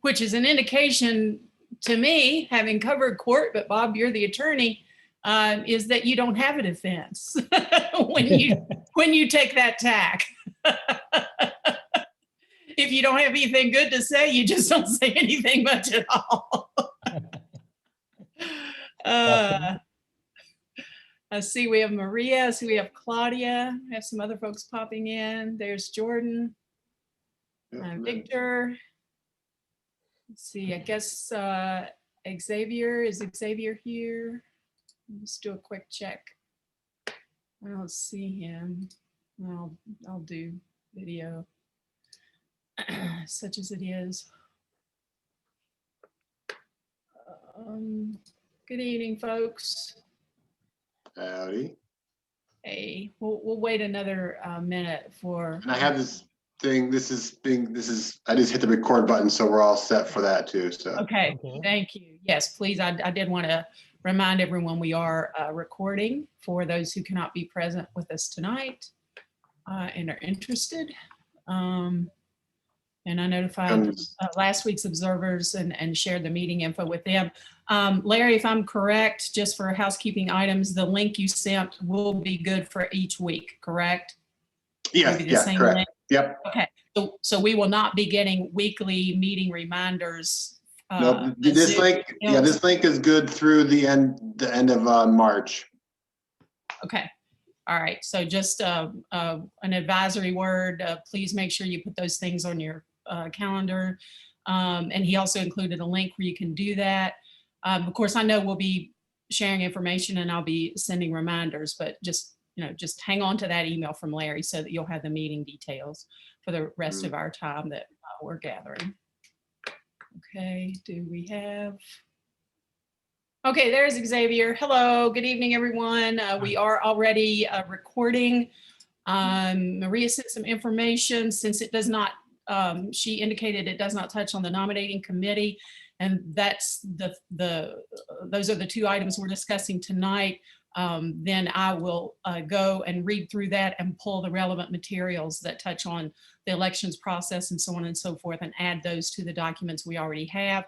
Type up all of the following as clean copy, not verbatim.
which is an indication to me, having covered court, but Bob, you're the attorney, is that you don't have a defense when you take that tack. If you don't have anything good to say, you just don't say anything much at all. I see we have Maria, I see we have Claudia, we have some other folks popping in. There's Jordan, Victor. Let's see, I guess Xavier, is Xavier here? Let's do a quick check. I don't see him. I'll do video, such as it is. Good evening, folks. Howdy. Hey, we'll wait another minute for. And I have this thing. I just hit the record button, so we're all set for that too. So. Okay. Thank you. Yes, please. I did want to remind everyone we are recording for those who cannot be present with us tonight and are interested. And I notified last week's observers and shared the meeting info with them. Larry, if I'm correct, just for housekeeping items, the link you sent will be good for each week, correct? Yes, yeah, correct. Link? Yep. Okay, so we will not be getting weekly meeting reminders. No, this link, this link is good through the end of March. Okay. All right. So just an advisory word. Please make sure you put those things on your calendar. And he also included a link where you can do that. Of course, I know we'll be sharing information and I'll be sending reminders, but just hang on to that email from Larry so that you'll have the meeting details for the rest of our time that we're gathering. Okay, do we have? Okay, there's Xavier. Hello, good evening, everyone. We are already recording. Maria sent some information since it does not, she indicated it does not touch on the nominating committee. And that's those are the two items we're discussing tonight. Then I will go and read through that and pull the relevant materials that touch on the elections process and so on and so forth and add those to the documents we already have.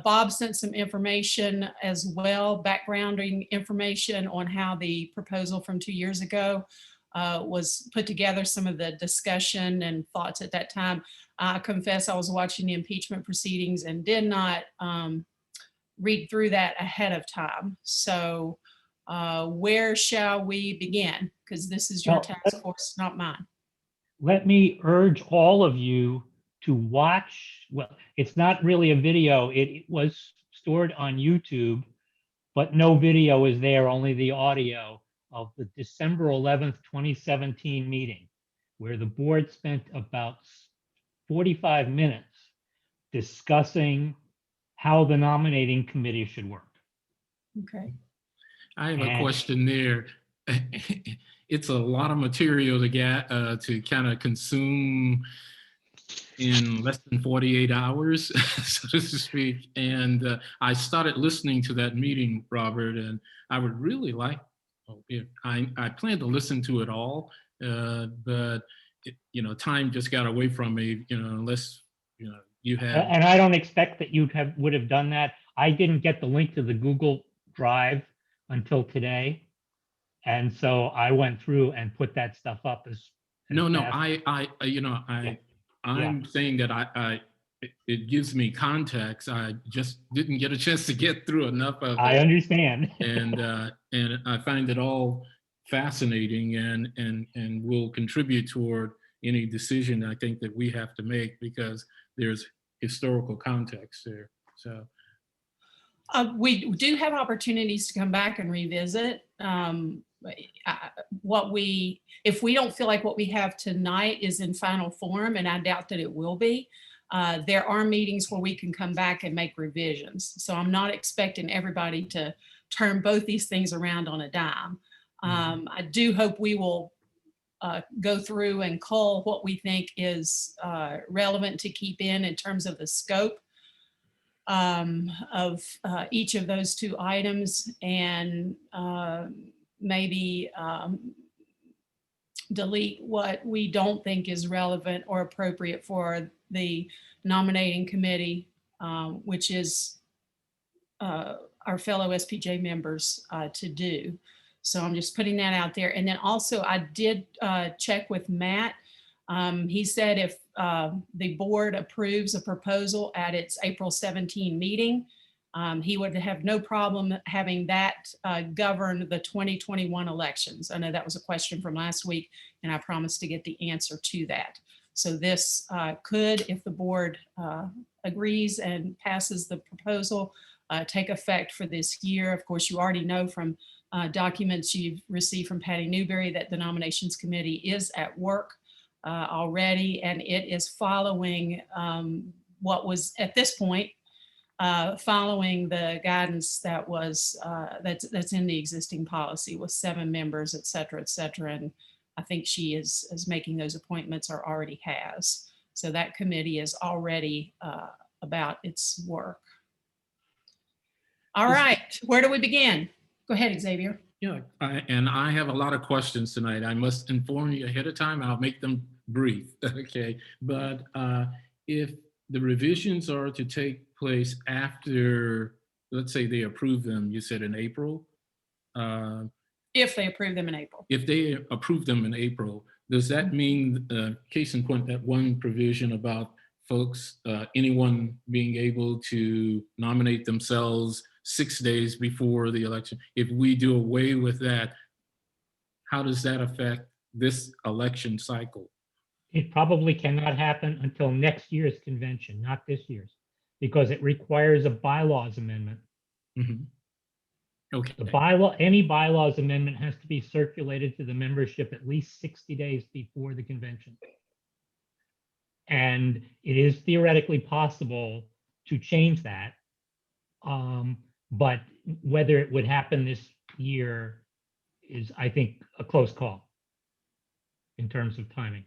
Bob sent some information as well, backgrounding information on how the proposal from 2 years ago was put together, some of the discussion and thoughts at that time. I confess I was watching the impeachment proceedings and did not read through that ahead of time. So where shall we begin? Because this is your task force, not mine. Let me urge all of you to watch, well, it's not really a video, it was stored on YouTube, but no video is there, only the audio of the December 11th, 2017 meeting, where the board spent about 45 minutes discussing how the nominating committee should work. Okay. I have a question there. It's a lot of material to get to kind of consume in less than 48 hours, so to speak. And I started listening to that meeting, Robert, and I would really like, I plan to listen to it all, but time just got away from me, unless, you had. And I don't expect that you would have done that. I didn't get the link to the Google Drive until today. And so I went through and put that stuff up as No, I'm saying that it gives me context. I just didn't get a chance to get through enough of it. I understand. And I find it all fascinating and will contribute toward any decision I think that we have to make, because there's historical context there. So we do have opportunities to come back and revisit. If we don't feel like what we have tonight is in final form, and I doubt that it will be, there are meetings where we can come back and make revisions. So I'm not expecting everybody to turn both these things around on a dime. I do hope we will go through and cull what we think is relevant to keep in terms of the scope of each of those two items, and maybe delete what we don't think is relevant or appropriate for the nominating committee which is our fellow SPJ members to do. So I'm just putting that out there. And then also I did check with Matt. He said if the board approves a proposal at its April 17 meeting, he would have no problem having that govern the 2021 elections. I know that was a question from last week, and I promised to get the answer to that. So this could, if the board agrees and passes the proposal, take effect for this year. Of course, you already know from documents you've received from Patty Newberry that the nominations committee is at work already, and it is following what was at this point following the guidance that was that's in the existing policy with 7 members, et cetera, et cetera. And I think she is making those appointments, or already has. So that committee is already about its work. All right, where do we begin? Go ahead, Xavier. Yeah, and I have a lot of questions tonight. I must inform you ahead of time. I'll make them brief, okay? But if the revisions are to take place after, let's say they approve them, you said in April? If they approve them in April. If they approve them in April, does that mean, case in point, that one provision about folks, anyone being able to nominate themselves 6 days before the election, if we do away with that, how does that affect this election cycle? It probably cannot happen until next year's convention, not this year's, because it requires a bylaws amendment. Mm-hmm. Okay. The bylaw, any bylaws amendment has to be circulated to the membership at least 60 days before the convention. And it is theoretically possible to change that. But whether it would happen this year is, I think, a close call in terms of timing.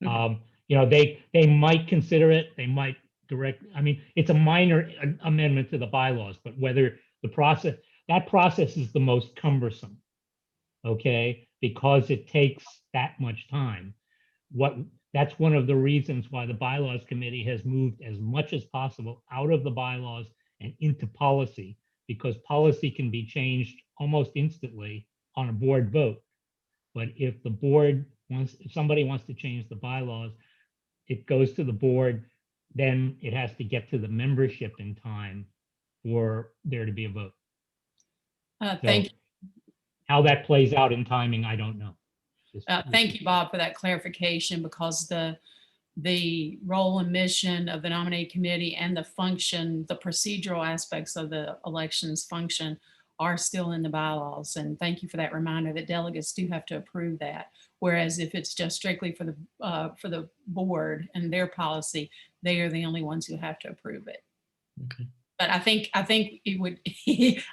You know, they might consider it, they might direct, I mean, it's a minor amendment to the bylaws, but whether the process, that process is the most cumbersome, okay, because it takes that much time. That's one of the reasons why the bylaws committee has moved as much as possible out of the bylaws and into policy, because policy can be changed almost instantly on a board vote. But if the board wants, if somebody wants to change the bylaws, it goes to the board, then it has to get to the membership in time for there to be a vote. Thank you. How that plays out in timing, I don't know. Thank you, Bob, for that clarification, because the role and mission of the nominating committee and the function, the procedural aspects of the elections function are still in the bylaws. And thank you for that reminder that delegates do have to approve that. Whereas if it's just strictly for the board and their policy, they are the only ones who have to approve it. Okay. But I think it would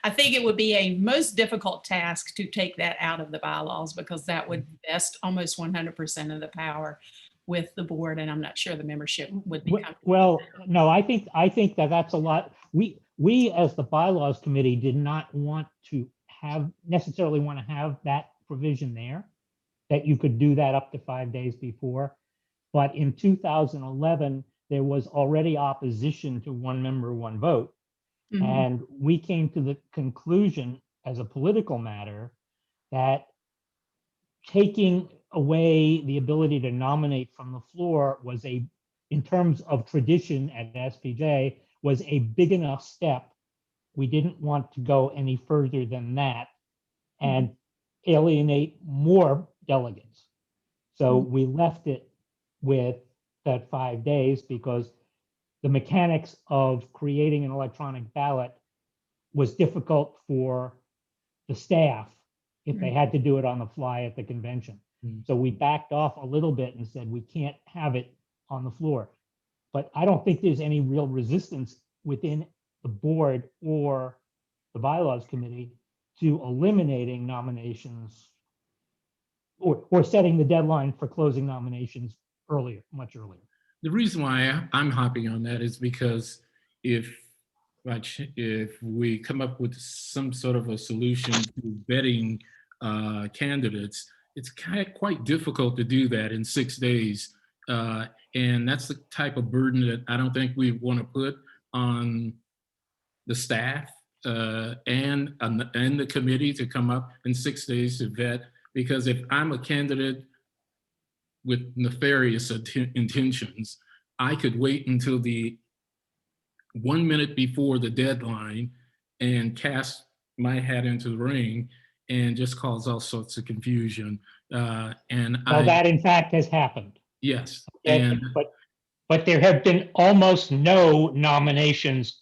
I think it would be a most difficult task to take that out of the bylaws, because that would vest almost 100% of the power with the board, and I'm not sure the membership would be comfortable. Well, no, I think that that's a lot. We as the bylaws committee did not want to necessarily want to have that provision there, that you could do that up to 5 days before. But in 2011, there was already opposition to one member, one vote. Mm-hmm. And we came to the conclusion as a political matter that taking away the ability to nominate from the floor was in terms of tradition at SPJ, was a big enough step. We didn't want to go any further than that and alienate more delegates. So we left it with that 5 days, because the mechanics of creating an electronic ballot was difficult for the staff if they had to do it on the fly at the convention. So we backed off a little bit and said, we can't have it on the floor. But I don't think there's any real resistance within the board or the bylaws committee to eliminating nominations or setting the deadline for closing nominations earlier, much earlier. The reason why I'm hopping on that is because if we come up with some sort of a solution to vetting candidates, it's quite difficult to do that in 6 days. And that's the type of burden that I don't think we want to put on the staff and the committee to come up in 6 days to vet. Because if I'm a candidate with nefarious intentions, I could wait until the 1 minute before the deadline and cast my hat into the ring and just cause all sorts of confusion. And Well, that in fact has happened. yes, Okay? and But there have been almost no nominations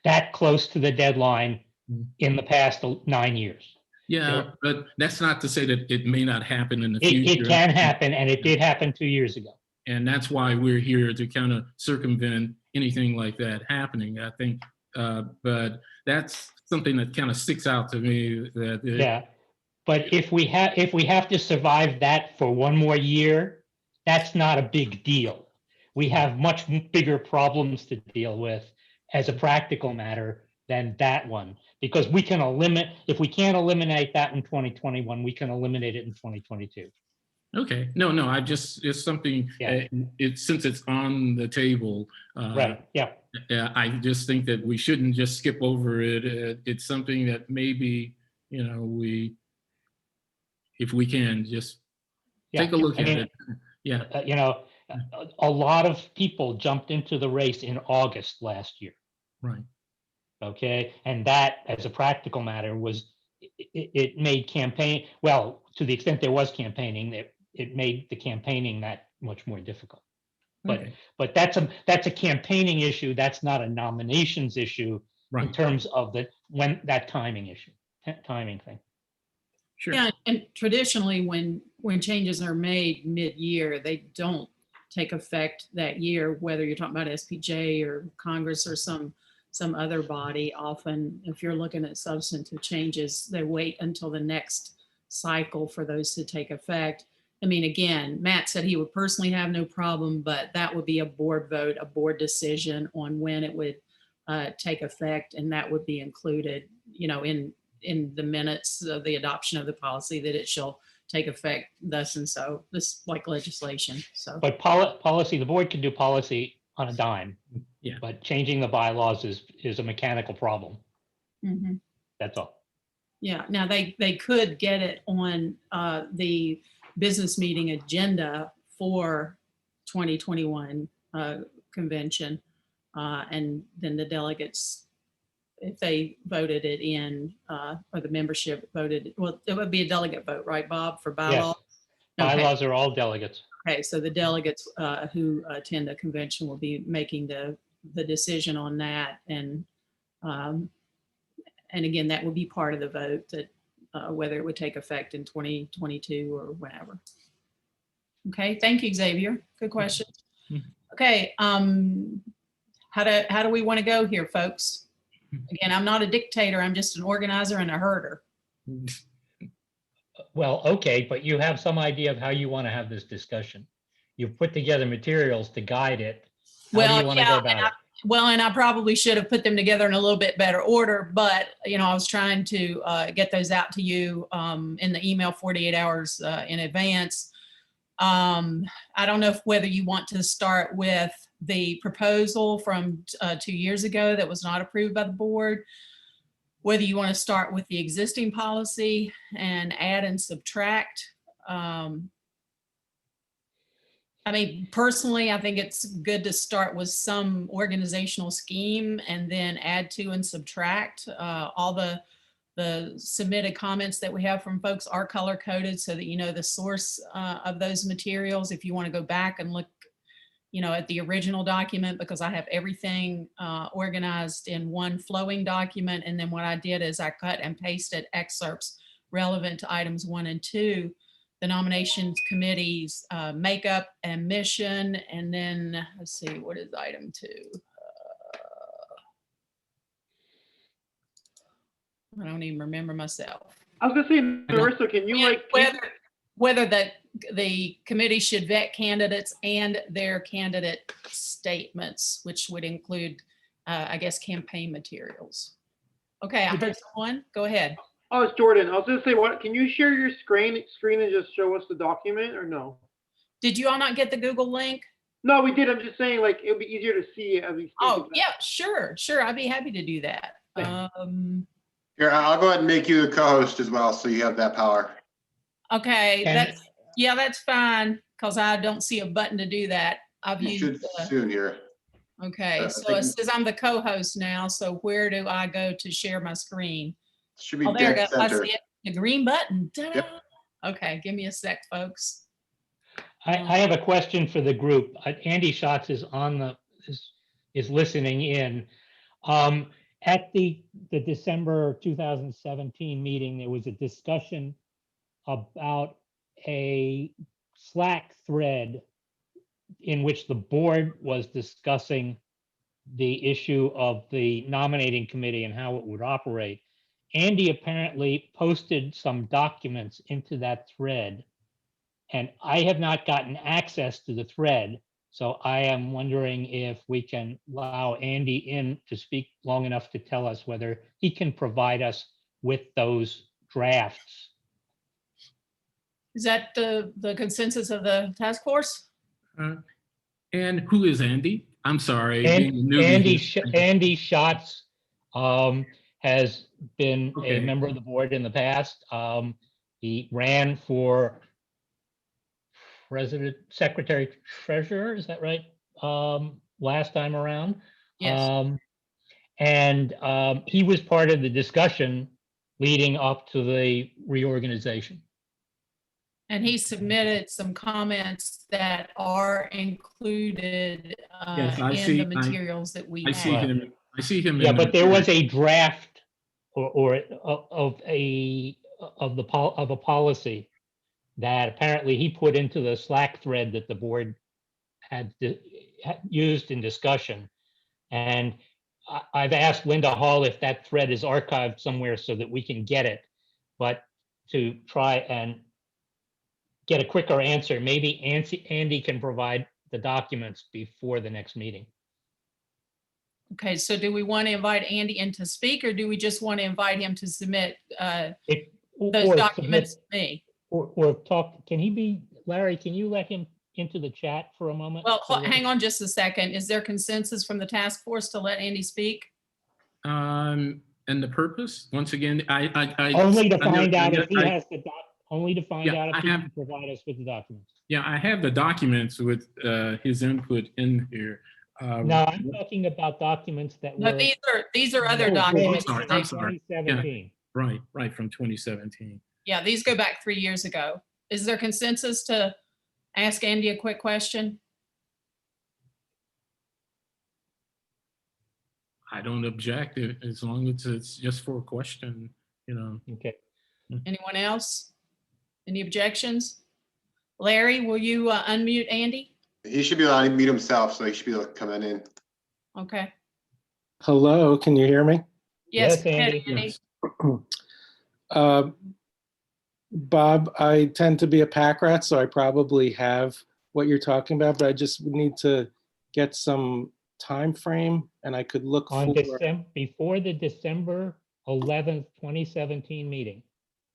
that close to the deadline in the past 9 years. yeah, but that's not to say that it may not happen in the It future. can happen, and it did happen 2 years ago. And that's why we're here to kind of circumvent anything like that happening, I think. But that's something that kind of sticks out to me. Yeah, but if we have to survive that for one more year, that's not a big deal. We have much bigger problems to deal with as a practical matter than that one, because we can if we can't eliminate that in 2021, we can eliminate it in 2022. Okay, no, it's something, Yeah. since it's on the table. Right, yeah. I just think that we shouldn't just skip over it. It's something that maybe, if we can just take a look at it. Yeah. A lot of people jumped into the race in August last year. Right. Okay, and that, as a practical matter, it made campaign, well, to the extent there was campaigning, it made the campaigning that much more difficult. Okay. But that's a campaigning issue. That's not a nominations issue in Right. terms of that timing issue, timing thing. Sure. Yeah, and traditionally, when changes are made mid-year, they don't take effect that year, whether you're talking about SPJ or Congress or some other body. Often, if you're looking at substantive changes, they wait until the next cycle for those to take effect. I mean, again, Matt said he would personally have no problem, but that would be a board vote, a board decision on when it would take effect, and that would be included, in the minutes of the adoption of the policy, that it shall take effect thus and so, this like legislation. So, But policy, the board can do policy on a dime. Yeah. But changing the bylaws is a mechanical problem. mhm. That's all. Yeah, now they could get it on the business meeting agenda for 2021 convention, and then the delegates, if they voted it in, or the membership voted, well, it would be a delegate vote, right, Bob, for bylaws? Okay. Bylaws are all delegates. Okay, so the delegates who attend the convention will be making the decision on that, and again, that would be part of the vote, that whether it would take effect in 2022 or whenever. Okay, thank you, Xavier. Good question. Okay, how do we want to go here, folks? Again, I'm not a dictator. I'm just an organizer and a herder. Well, okay, but you have some idea of how you want to have this discussion. You've put together materials to guide it. How do you want to go about it? Well, and I probably should have put them together in a little bit better order, but I was trying to get those out to you in the email 48 hours in advance. I don't know whether you want to start with the proposal from 2 years ago that was not approved by the board, whether you want to start with the existing policy and add and subtract. I mean, personally, I think it's good to start with some organizational scheme and then add to and subtract. All the submitted comments that we have from folks are color coded so that you know the source of those materials. If you want to go back and look, at the original document, because I have everything organized in one flowing document. And then what I did is I cut and pasted excerpts relevant to items 1 and 2. The nominations committee's makeup and mission, and then let's see, what is item 2? I don't even remember myself. I was gonna say, Marissa, can you whether the committee should vet candidates and their candidate statements, which would include, I guess, campaign materials. Okay, I heard someone. Go ahead. Oh, it's Jordan. I was gonna say, can you share your screen and just show us the document, or no? Did you all not get the Google link? No, we did. I'm just saying, like, it would be easier to see as we speak. Oh, yeah, sure. I'd be happy to do that. Here, I'll go ahead and make you the co-host as well, so you have that power. Okay, Can- that's fine, because I don't see a button to do that. I've You should used, soon here. okay, I so it think- says I'm the co-host now, so where do I go to share my screen? Should be Oh, there it dead goes. I center. see it. The green button. Ta-da. Yep. Okay, give me a sec, folks. I have a question for the group. Andy Schatz is is listening in. At the December 2017 meeting, there was a discussion about a Slack thread in which the board was discussing the issue of the nominating committee and how it would operate. Andy apparently posted some documents into that thread, and I have not gotten access to the thread. So I am wondering if we can allow Andy in to speak long enough to tell us whether he can provide us with those drafts. Is that the consensus of the task force? And who is Andy? I'm sorry. being a newbie here. Andy Schatz has been a Okay. member of the board in the past. He ran for president, secretary treasurer, is that right? Last time around. Yes. He was part of the discussion leading up to the reorganization. And he submitted some comments that are included Yes, I in see- the materials that we I see have. him. I see him. Yeah, in but the- there was a draft of a policy that apparently he put into the Slack thread that the board had used in discussion. And I've asked Linda Hall if that thread is archived somewhere so that we can get it. But to try and get a quicker answer, maybe Andy can provide the documents before the next meeting. Okay, so do we want to invite Andy in to speak, or do we just want to invite him to submit those Or documents to me? Or talk, can he be, Larry, can you let him into the chat for a moment? Well, So that- hang on just a second. Is there consensus from the task force to let Andy speak? And the purpose, once again, I Only to I know- find out I- if he I- has only to find Yeah, out I if he have- can provide us with the documents. Yeah, I have the documents with his input in here. No, I'm talking about documents that No, were. these are other Oh, documents. sorry, that I'm they- sorry. 2017. Right from 2017. Yeah, these go back 3 years ago. Is there consensus to ask Andy a quick question? I don't object as long as it's just for a question, you know. Okay. Anyone else? Any objections? Larry, will you unmute Andy? He should be able to mute himself, so he should be able to come in. Okay. Hello, can you hear me? Yes, Yes, go ahead, Andy. Andy. Uh, Bob, I tend to be a pack rat, so I probably have what you're talking about, but I just need to get some time frame, and I could look On for. before the December 11th, 2017 meeting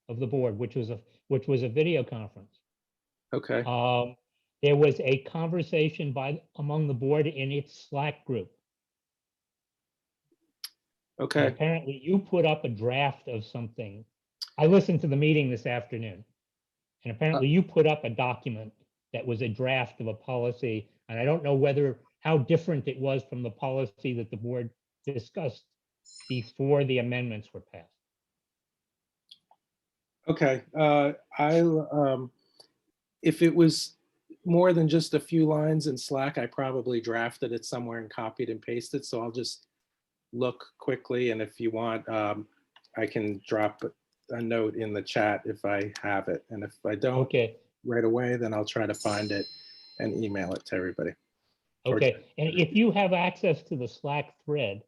of the board, which was a video conference. Okay, There was a conversation among the board in its Slack group. And okay, apparently you put up a draft of something. I listened to the meeting this afternoon. And apparently you put up a document that was a draft of a policy. And I don't know how different it was from the policy that the board discussed before the amendments were passed. okay. If it was more than just a few lines in Slack, I probably drafted it somewhere and copied and pasted, so I'll just look quickly, and if you want, I can drop a note in the chat if I have it, and if I don't Okay, right away, then I'll try to find it and email it to everybody. okay. And if you have access to the Slack thread,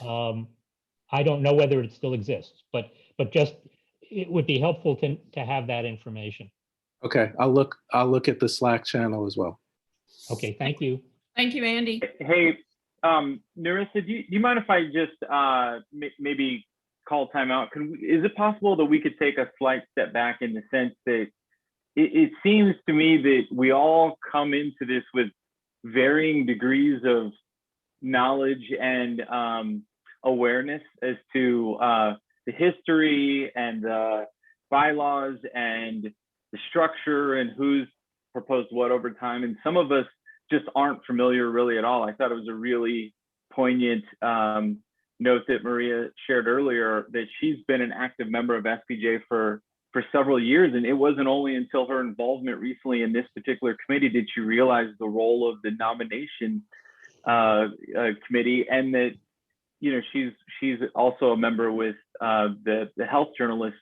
I don't know whether it still exists, but just, it would be helpful to have that information. Okay, I'll look at the Slack channel as well. Okay, thank you. Thank you, Andy. Hey, Narissa, do you mind if I just maybe call timeout? Is it possible that we could take a slight step back in the sense that it seems to me that we all come into this with varying degrees of knowledge and awareness as to the history and the bylaws and the structure and who's proposed what over time. And some of us just aren't familiar really at all. I thought it was a really poignant note that Maria shared earlier, that she's been an active member of SPJ for several years. And it wasn't only until her involvement recently in this particular committee did she realize the role of the nomination committee, and that, you know, she's also a member with the Health Journalists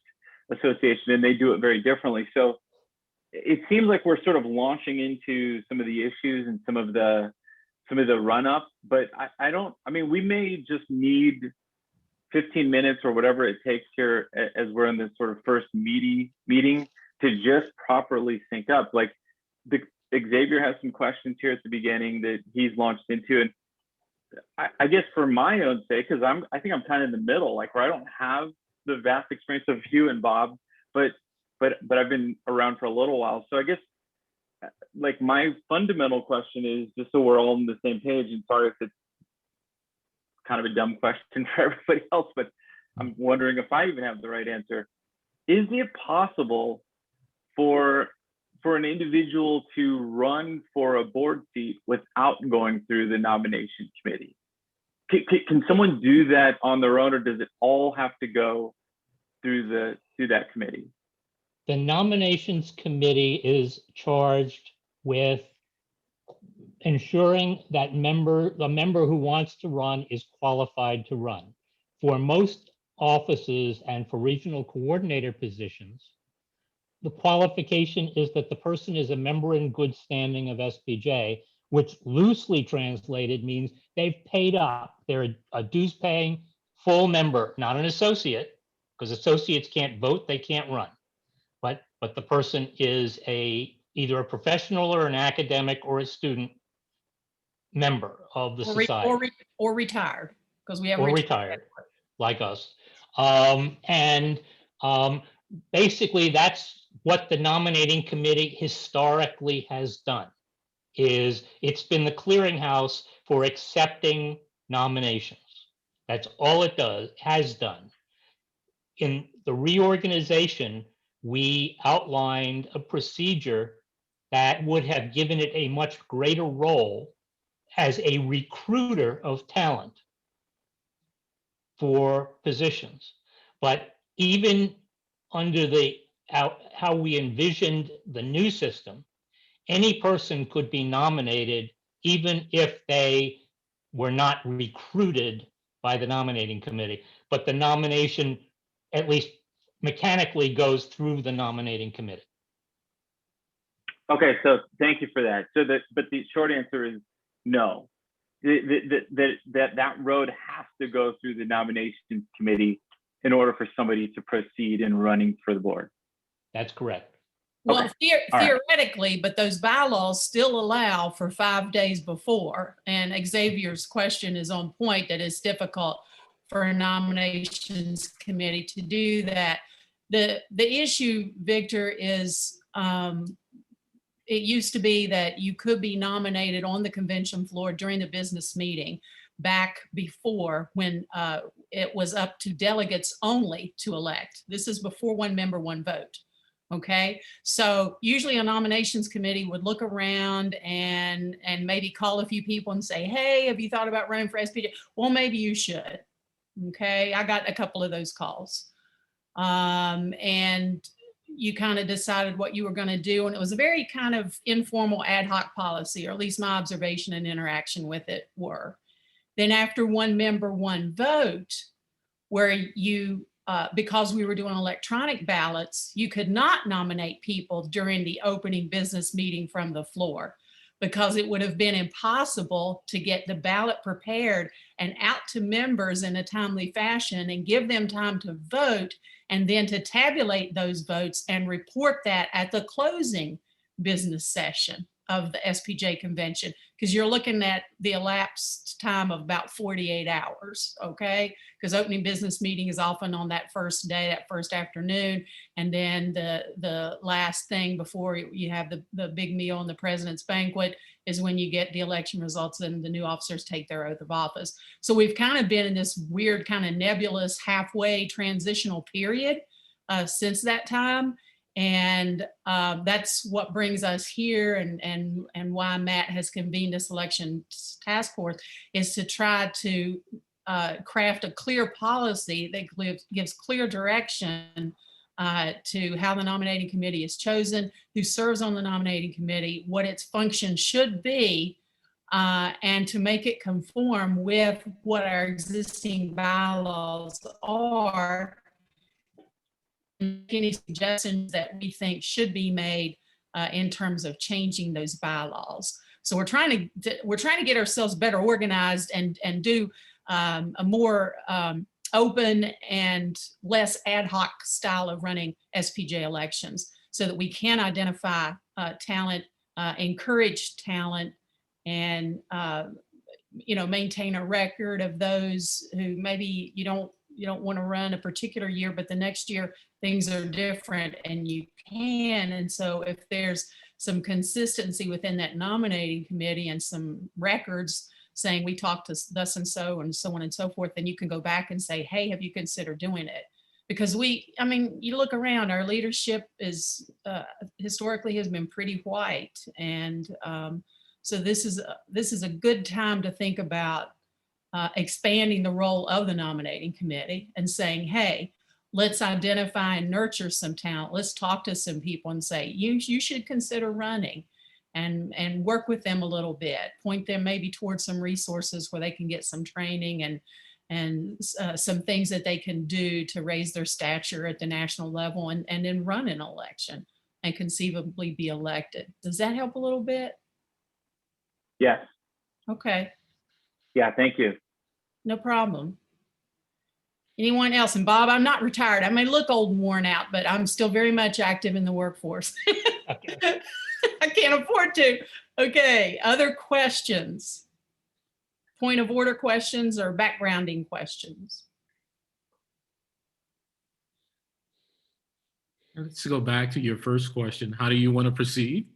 Association, and they do it very differently. So it seems like we're sort of launching into some of the issues and some of the run up, but I mean, we may just need 15 minutes or whatever it takes here as we're in this sort of first meeting to just properly sync up. Like Xavier has some questions here at the beginning that he's launched into. And I guess for my own sake, because I think I'm kind of in the middle, like where I don't have the vast experience of you and Bob, but I've been around for a little while. So I guess like my fundamental question is, just so we're all on the same page, and sorry if it's kind of a dumb question for everybody else, but I'm wondering if I even have the right answer. Is it possible for an individual to run for a board seat without going through the nomination committee? Can someone do that on their own, or does it all have to go through that committee? The nominations committee is charged with ensuring that the member who wants to run is qualified to run. For most offices and for regional coordinator positions, the qualification is that the person is a member in good standing of SPJ, which loosely translated means they've paid up. They're a dues paying full member, not an associate, because associates can't vote, they can't run. But the person is either a professional or an academic or a student member of the society. Or retired, because we have or retired, like us. Basically, that's what the nominating committee historically has done. It's been the clearinghouse for accepting nominations. That's all it has done. In the reorganization, we outlined a procedure that would have given it a much greater role as a recruiter of talent for positions. But even under how we envisioned the new system, any person could be nominated even if they were not recruited by the nominating committee. But the nomination, at least mechanically, goes through the nominating committee. Okay, so thank you for that. But the short answer is no. That road has to go through the nominations committee in order for somebody to proceed in running for the board. That's correct. Well, Okay. theoretically, but those bylaws still allow for 5 days before. And Xavier's question is on point, that it's difficult for a nominations committee to do that. The issue, Victor, is it used to be that you could be nominated on the convention floor during the business meeting back before, when it was up to delegates only to elect. This is before one member, one vote. Okay, so usually a nominations committee would look around and maybe call a few people and say, hey, have you thought about running for SPJ? Well, maybe you should. Okay, I got a couple of those calls. And you kind of decided what you were going to do. And it was a very kind of informal ad hoc policy, or at least my observation and interaction with it were. Then after one member, one vote, where you, because we were doing electronic ballots, you could not nominate people during the opening business meeting from the floor, because it would have been impossible to get the ballot prepared and out to members in a timely fashion and give them time to vote, and then to tabulate those votes and report that at the closing business session of the SPJ convention, because you're looking at the elapsed time of about 48 hours, okay? Because opening business meeting is often on that first day, that first afternoon, and then the last thing before you have the big meal and the president's banquet is when you get the election results and the new officers take their oath of office. So we've kind of been in this weird kind of nebulous halfway transitional period since that time. And that's what brings us here, and why Matt has convened this election task force, is to try to craft a clear policy that gives clear direction to how the nominating committee is chosen, who serves on the nominating committee, what its function should be, and to make it conform with what our existing bylaws are. Any suggestions that we think should be made in terms of changing those bylaws. So we're trying to get ourselves better organized and do a more open and less ad hoc style of running SPJ elections, so that we can identify talent, encourage talent, and maintain a record of those who maybe you don't want to run a particular year, but the next year things are different and you can. And so if there's some consistency within that nominating committee and some records saying we talked to thus and so on and so forth, then you can go back and say, hey, have you considered doing it? Because you look around, our leadership is historically has been pretty white. And so this is a good time to think about expanding the role of the nominating committee and saying, hey, let's identify and nurture some talent. Let's talk to some people and say, you should consider running, and work with them a little bit, point them maybe towards some resources where they can get some training and some things that they can do to raise their stature at the national level, and then run an election and conceivably be elected. Does that help a little bit? Yes. Okay. Yeah, thank you. No problem. Anyone else? And Bob, I'm not retired. I may look old and worn out, but I'm still very much active in the workforce. Okay. I can't afford to. Okay, other questions? Point of order questions or backgrounding questions? Let's go back to your first question. How do you want to proceed?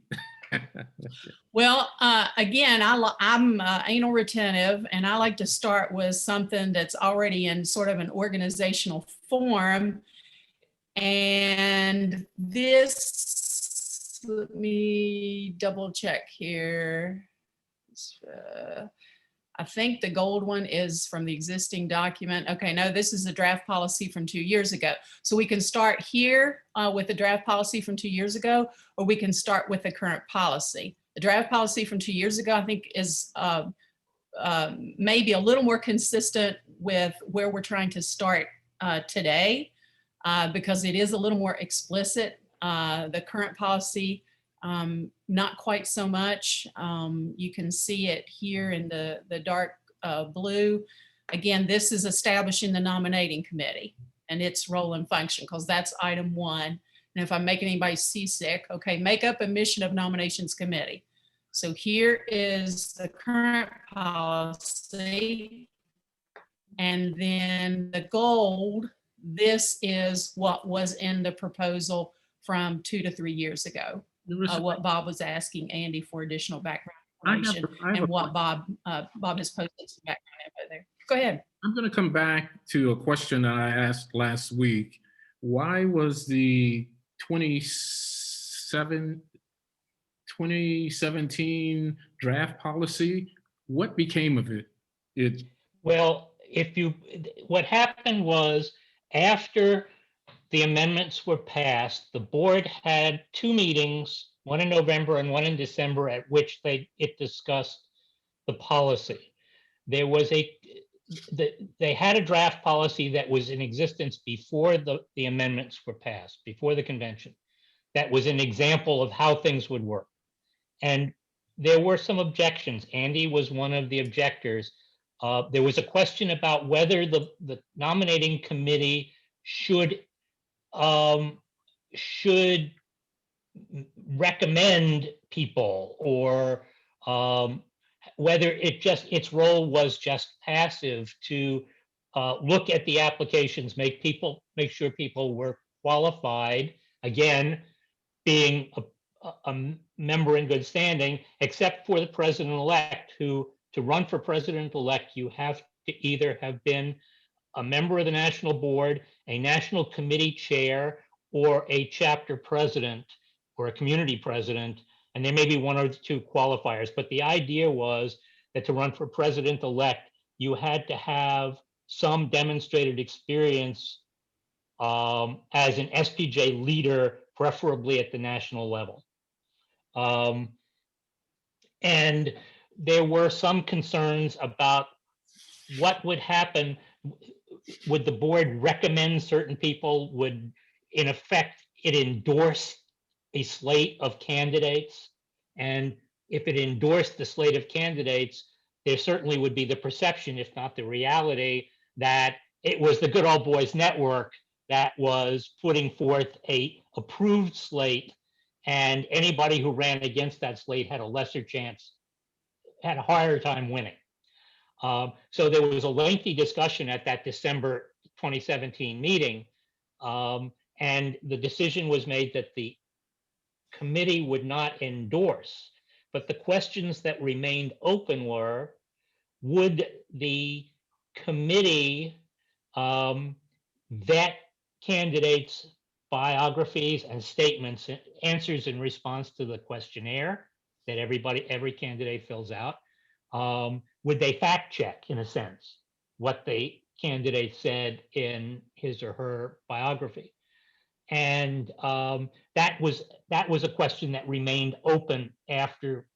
Well, again, I'm anal retentive, and I like to start with something that's already in sort of an organizational form. And this, let me double check here. I think the gold one is from the existing document. Okay, no, this is a draft policy from 2 years ago. So we can start here with the draft policy from 2 years ago, or we can start with the current policy. The draft policy from 2 years ago, I think, is maybe a little more consistent with where we're trying to start today, because it is a little more explicit. The current policy, not quite so much. You can see it here in the dark blue. Again, this is establishing the nominating committee and its role and function, because that's item 1. And if I'm making anybody seasick, okay, makeup and mission of nominations committee. So here is the current policy. And then the gold, this is what was in the proposal from 2 to 3 years ago. What Bob was asking Andy for additional background information, and what Bob has posted some background info there. Go ahead. I'm going to come back to a question that I asked last week. Why was the 2017 draft policy, what became of it? Well, what happened was, after the amendments were passed, the board had 2 meetings, one in November and one in December, at which it discussed the policy. There was they had a draft policy that was in existence before the amendments were passed, before the convention. That was an example of how things would work. And there were some objections. Andy was one of the objectors. There was a question about whether the nominating committee should recommend people, or whether its role was just passive to look at the applications, make sure people were qualified, again, being a member in good standing, except for the president-elect, who, to run for president-elect, you have to either have been a member of the national board, a national committee chair, or a chapter president or a community president, and there may be one or two qualifiers. But the idea was that to run for president-elect, you had to have some demonstrated experience as an SPJ leader, preferably at the national level. And there were some concerns about what would happen. Would the board recommend certain people? Would, in effect, it endorse a slate of candidates? And if it endorsed the slate of candidates, there certainly would be the perception, if not the reality, that it was the Good Old Boys Network that was putting forth a approved slate, and anybody who ran against that slate had a lesser chance, had a harder time winning. So there was a lengthy discussion at that December 2017 meeting, and the decision was made that the committee would not endorse. But the questions that remained open were, would the committee vet candidates' biographies and statements, answers in response to the questionnaire that every candidate fills out? Would they fact check, in a sense, what the candidate said in his or her biography? And that was a question that remained open after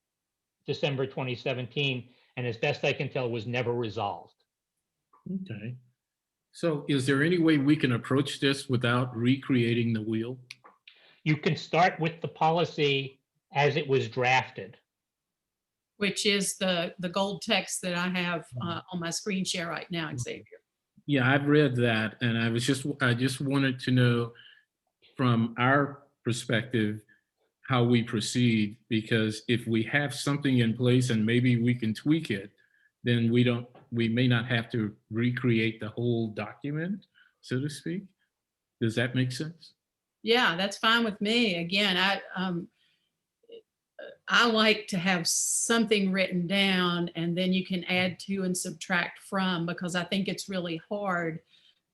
December 2017, and as best I can tell, was never resolved. Okay. So is there any way we can approach this without recreating the wheel? You can start with the policy as it was drafted. Which is the gold text that I have on my screen share right now, Xavier. Yeah, I've read that, and I just wanted to know from our perspective how we proceed, because if we have something in place and maybe we can tweak it, then we may not have to recreate the whole document, so to speak. Does that make sense? Yeah, that's fine with me. Again, I like to have something written down and then you can add to and subtract from, because I think it's really hard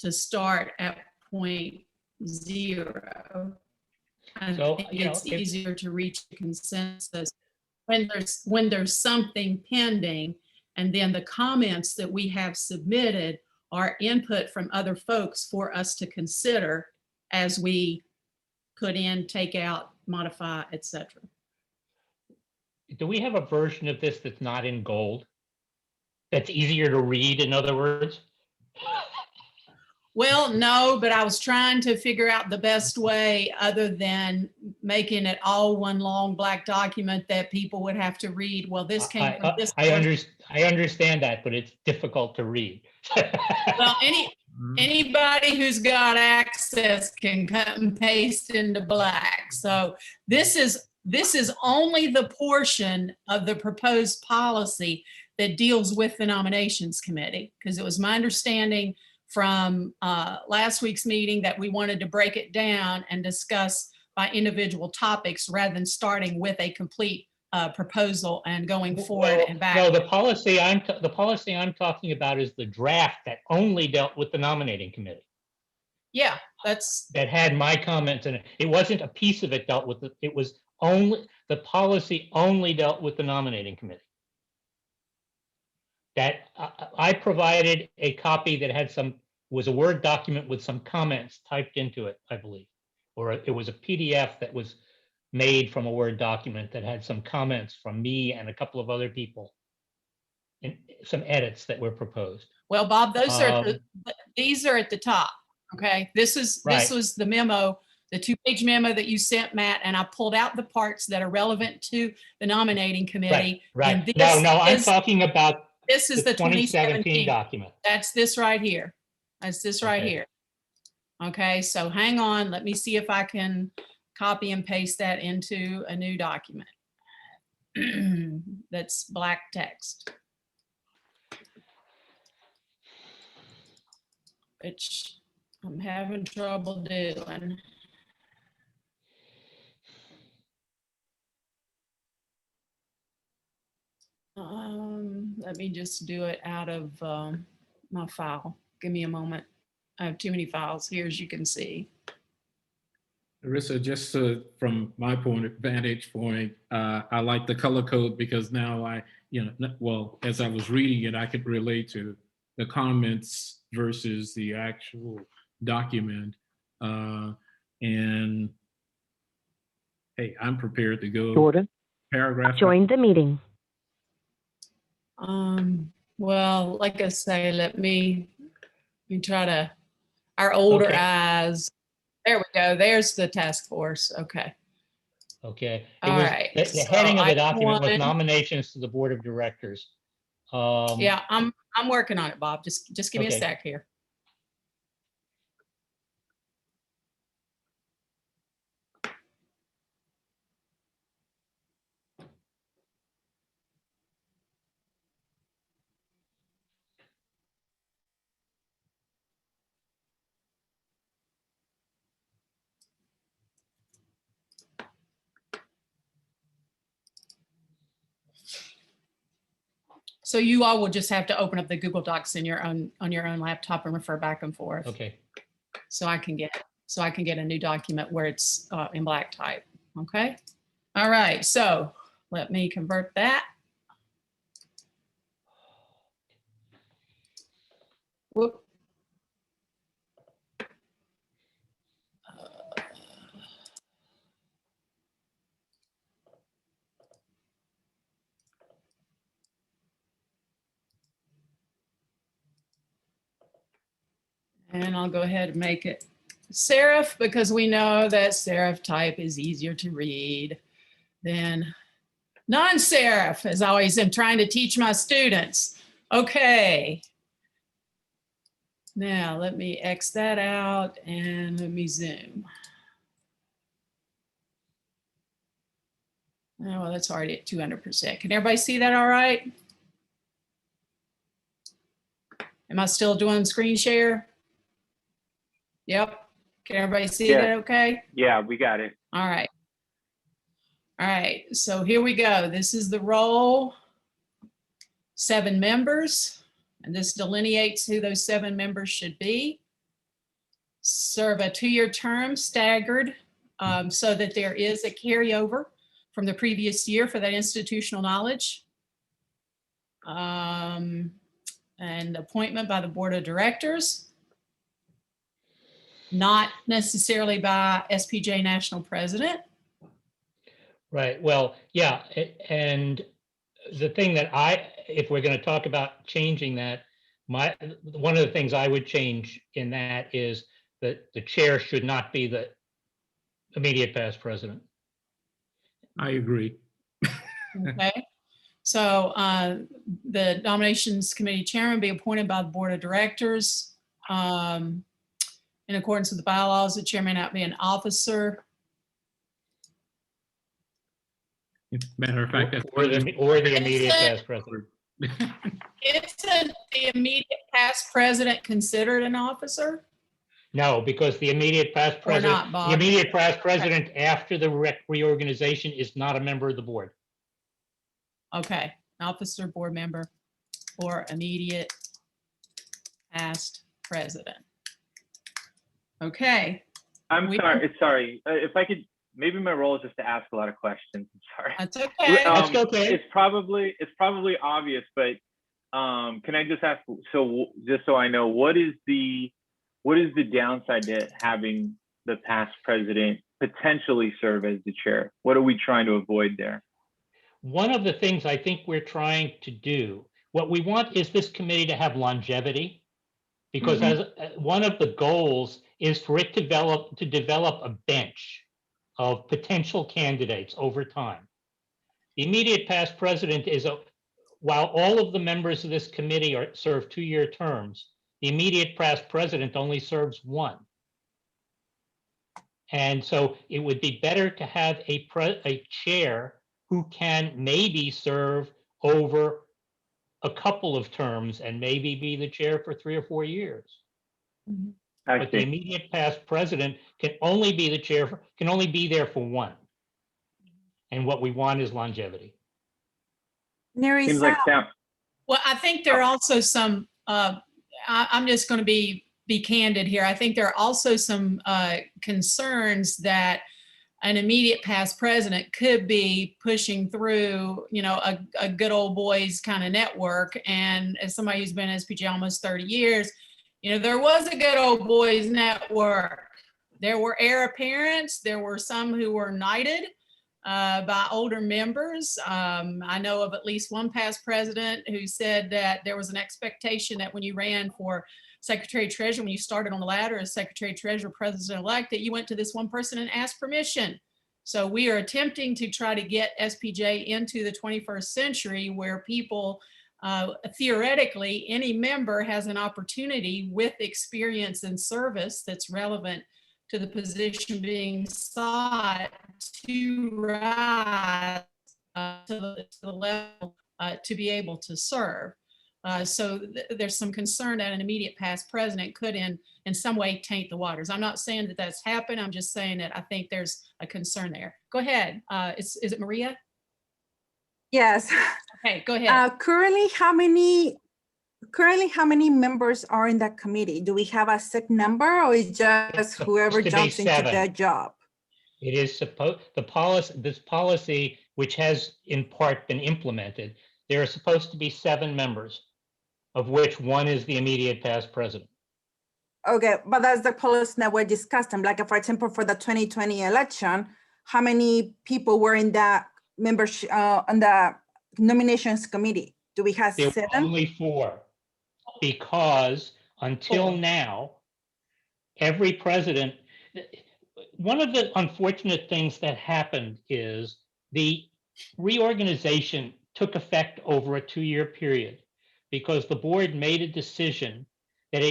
to start at point 0. I think it's easier to reach a consensus when there's something pending, and then the comments that we have submitted are input from other folks for us to consider as we put in, take out, modify, etc. Do we have a version of this that's not in gold? That's easier to read, in other words? Well, no, but I was trying to figure out the best way other than making it all one long black document that people would have to read. Well, this came from this. I understand that, but it's difficult to read. Well, anybody who's got access can cut and paste into black. So this is only the portion of the proposed policy that deals with the nominations committee, because it was my understanding from last week's meeting that we wanted to break it down and discuss by individual topics rather than starting with a complete proposal and going forward and back. No, the policy I'm talking about is the draft that only dealt with the nominating committee. Yeah, that had my comments in it. It wasn't a piece of it dealt with it. It was only the policy only dealt with the nominating committee. That I provided a copy that was a Word document with some comments typed into it, I believe, or it was a PDF that was made from a Word document that had some comments from me and a couple of other people, and some edits that were proposed. Well, Bob, these are at the top. Okay, this was the memo, the 2-page memo that you sent, Matt, and I pulled out the parts that are relevant to the nominating committee. Right. And I'm talking about this is the 2017 document. That's this right here. That's this right here. Okay, so hang on. Let me see if I can copy and paste that into a new document. That's black text. Which I'm having trouble doing. Let me just do it out of my file. Give me a moment. I have too many files here, as you can see. Larissa, just from my vantage point, I like the color code because now well, as I was reading it, I could relate to the comments versus the actual document. And hey, I'm prepared to go. Jordan, Paragraph. join the meeting. Well, like I say, let me try to, our older Okay. eyes. There we go. There's the task force. Okay. Okay. All right. The So heading of the item document was one- nominations to the Board of Directors. Yeah, I'm working on it, Bob. Just give me a Okay. sec here. So you all will just have to open up the Google Docs on your own laptop and refer back and forth. Okay. So I can get a new document where it's in black type. Okay. All right. So let me convert that. Whoop. And I'll go ahead and make it serif because we know that serif type is easier to read than non-serif, as I always am trying to teach my students. Okay. Now let me X that out and let me zoom. Oh, well, that's already at 200%. Can everybody see that all right? Am I still doing screen share? Yep. Can everybody see Yeah. that okay? Yeah, we got it. All right. All right, so here we go. This is the roll. 7 members, and this delineates who those 7 members should be. Serve a 2-year term staggered so that there is a carryover from the previous year for that institutional knowledge. And appointment by the board of directors, not necessarily by SPJ national president. Right. Well, yeah. And the thing that if we're going to talk about changing that, one of the things I would change in that is that the chair should not be the immediate past president. I agree. Okay. So the nominations committee chairman be appointed by the board of directors. In accordance with the bylaws, the chair may not be an officer. Matter of fact, that's Or the immediate past president. Isn't the immediate past president considered an officer? No, because the immediate past Or president, not, Bob? the immediate past president after the reorganization is not a member of the board. Okay, officer, board member, or immediate past president. Okay, I'm We- sorry. If I could, maybe my role is just to ask a lot of questions. I'm sorry. that's okay. That's okay. It's probably obvious, but can I just ask? So just so I know, what is the downside to having the past president potentially serve as the chair? What are we trying to avoid there? One of the things I think we're trying to do, what we want is this committee to have longevity, because as one of the goals is for it to develop a bench of potential candidates over time. The immediate past president while all of the members of this committee serve 2-year terms, the immediate past president only serves 1. And so it would be better to have a chair who can maybe serve over a couple of terms and maybe be the chair for 3 or 4 years. I But the see. immediate past president can only be the chair, can only be there for one. And what we want is longevity. Seems like Sam. Well, I think there are also some, I'm just going to be candid here. I think there are also some concerns that an immediate past president could be pushing through, you know, a good old boys kind of network. And as somebody who's been SPJ almost 30 years, you know, there was a good old boys network. There were heir apparents. There were some who were knighted by older members. I know of at least one past president who said that there was an expectation that when you ran for Secretary Treasurer, when you started on the ladder as Secretary Treasurer, President-elect, that you went to this one person and asked permission. So we are attempting to try to get SPJ into the 21st century where people, theoretically, any member has an opportunity with experience and service that's relevant to the position being sought to rise to the level to be able to serve. So there's some concern that an immediate past president could in some way taint the waters. I'm not saying that that's happened. I'm just saying that I think there's a concern there. Go ahead. Is it Maria? Yes. Okay, go ahead. Currently, how many members are in that committee? Do we have a set number, or is just whoever jumps into their job? It is supposed, this policy, which has in part been implemented, there are supposed to be 7 members, of which one is the immediate past president. Okay, but that's the policy that we're discussing. Like, for example, for the 2020 election, how many people were in that membership on the nominations committee? Do we have There 7? were only 4, because until now, every president, one of the unfortunate things that happened is the reorganization took effect over a 2-year period because the board made a decision that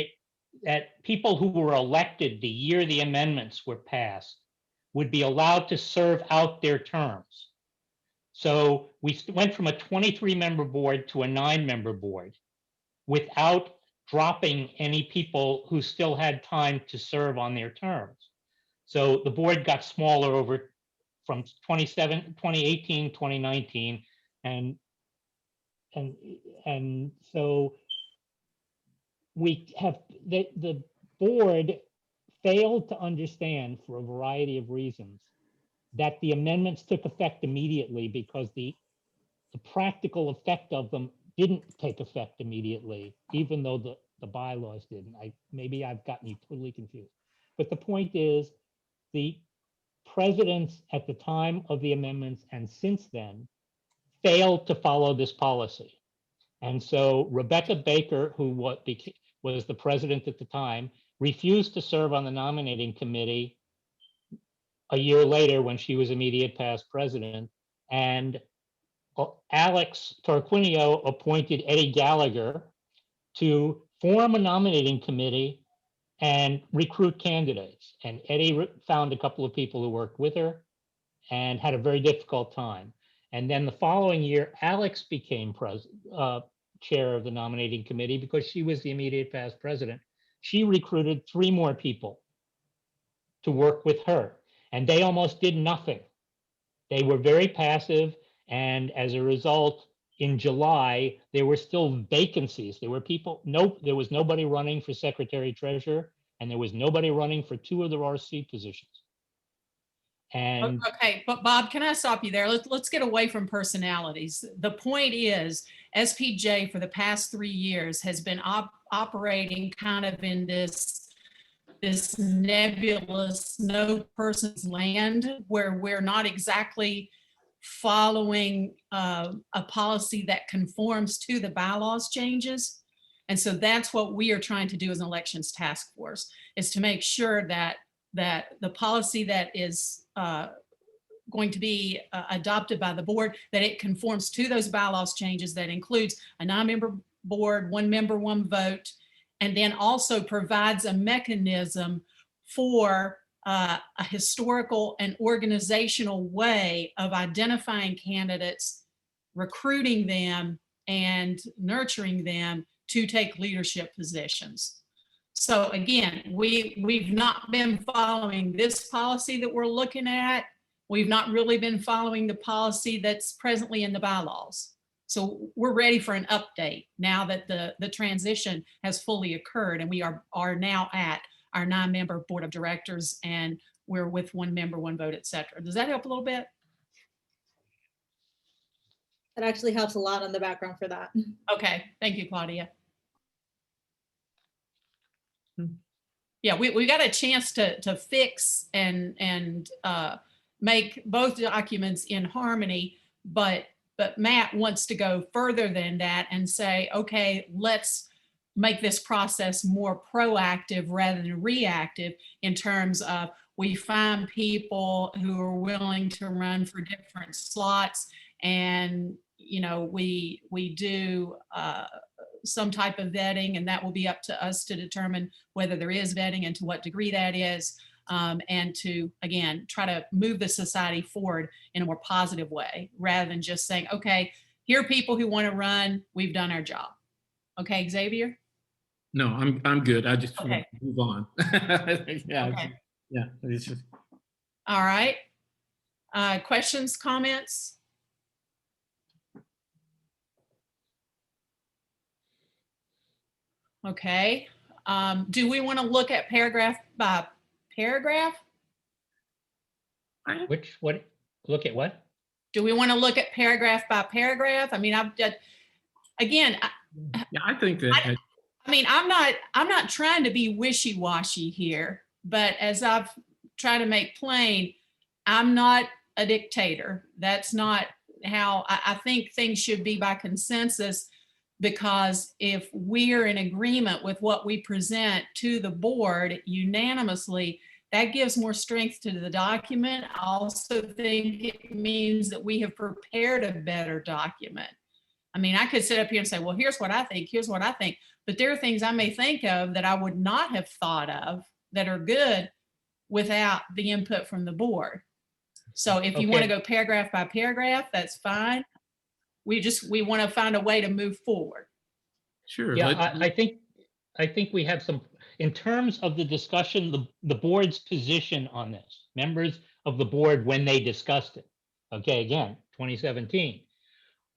people who were elected the year the amendments were passed would be allowed to serve out their terms. So we went from a 23-member board to a 9-member board without dropping any people who still had time to serve on their terms. So the board got smaller over from 2018, 2019, and so we have the board failed to understand, for a variety of reasons, that the amendments took effect immediately because the practical effect of them didn't take effect immediately, even though the bylaws didn't. Maybe I've gotten you totally confused. But the point is, the presidents at the time of the amendments and since then failed to follow this policy. And so Rebecca Baker, who was the president at the time, refused to serve on the nominating committee a year later when she was immediate past president. And Alex Tarquinio appointed Eddie Gallagher to form a nominating committee and recruit candidates. And Eddie found a couple of people who worked with her and had a very difficult time. And then the following year, Alex became chair of the nominating committee because she was the immediate past president. She recruited 3 more people to work with her, and they almost did nothing. They were very passive, and as a result, in July, there were still vacancies. There were there was nobody running for secretary treasurer, and there was nobody running for 2 of the RC positions. And okay, but Bob, can I stop you there? Let's get away from personalities. The point is, SPJ for the past 3 years has been operating kind of in this nebulous, no person's land, where we're not exactly following a policy that conforms to the bylaws changes. And so that's what we are trying to do as an elections task force, is to make sure that the policy that is going to be adopted by the board, that it conforms to those bylaws changes, that includes a 9-member board, 1 member, 1 vote, and then also provides a mechanism for a historical and organizational way of identifying candidates, recruiting them, and nurturing them to take leadership positions. So again, we've not been following this policy that we're looking at. We've not really been following the policy that's presently in the bylaws. So we're ready for an update now that the transition has fully occurred, and we are now at our 9-member board of directors, and we're with 1 member, 1 vote, et cetera. Does that help a little bit? It actually helps a lot on the background for that. Okay, thank you, Claudia. Yeah, we got a chance to fix and make both documents in harmony, but Matt wants to go further than that and say, okay, let's make this process more proactive rather than reactive in terms of we find people who are willing to run for different slots, and you know we do some type of vetting, and that will be up to us to determine whether there is vetting and to what degree that is, and to, again, try to move the society forward in a more positive way rather than just saying, okay, here are people who want to run, we've done our job. Okay, Xavier? No, I'm good. I just want Okay. to move on. Yeah, Okay. yeah. It's just, All right. Questions, comments? Okay. Do we want to look at paragraph by paragraph? What, look at what? Do we want to look at paragraph by paragraph? I mean, again, yeah, I think that. I mean, I'm not trying to be wishy-washy here, but as I've tried to make plain, I'm not a dictator. That's not how I think things should be by consensus, because if we're in agreement with what we present to the board unanimously, that gives more strength to the document. I also think it means that we have prepared a better document. I mean, I could sit up here and say, well, here's what I think, here's what I think. But there are things I may think of that I would not have thought of that are good without the input from the board. So if you want to go paragraph by paragraph, that's fine. We want to find a way to move forward. Sure. Yeah, I think we have some, in terms of the discussion, the board's position on this, members of the board when they discussed it. Okay, again, 2017.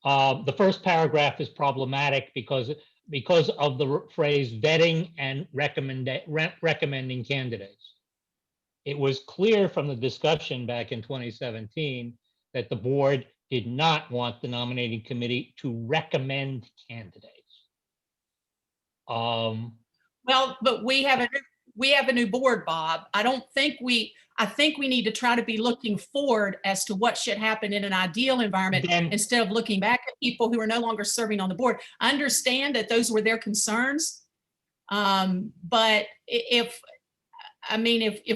The first paragraph is problematic because of the phrase vetting and recommending candidates. It was clear from the discussion back in 2017 that the board did not want the nominating committee to recommend candidates. Well, but we have a new board, Bob. I think we need to try to be looking forward as to what should happen in an ideal environment instead of looking back at people who are no longer serving on the board. I understand that those were their concerns. But if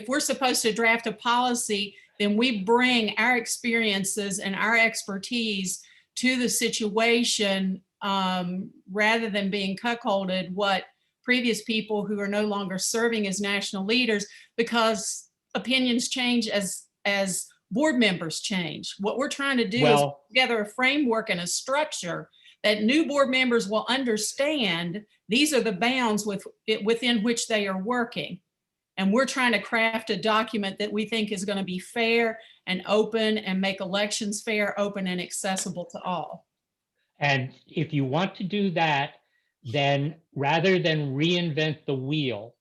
we're supposed to draft a policy, then we bring our experiences and our expertise to the situation, rather than being cuckolded what previous people who are no longer serving as national leaders, because opinions change as board members change. What we're trying to do is put together a framework and a structure that new board members will understand. These are the bounds within which they are working. And we're trying to craft a document that we think is going to be fair and open and make elections fair, open, and accessible to all. And if you want to do that, then rather than reinvent the wheel,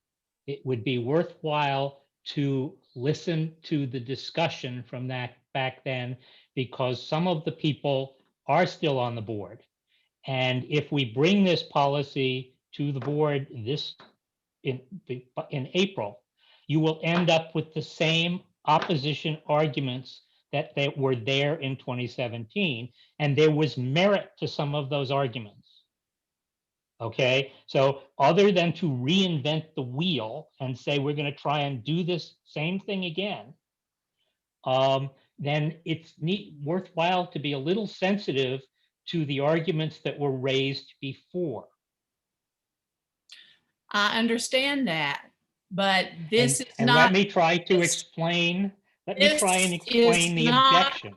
it would be worthwhile to listen to the discussion from that back then, because some of the people are still on the board. And if we bring this policy to the board in April, you will end up with the same opposition arguments that were there in 2017, and there was merit to some of those arguments. Okay, so other than to reinvent the wheel and say we're going to try and do this same thing again, then it's worthwhile to be a little sensitive to the arguments that were raised before. I understand that, But this is And not. let me try to this- explain, let me try and this explain is the not- objection.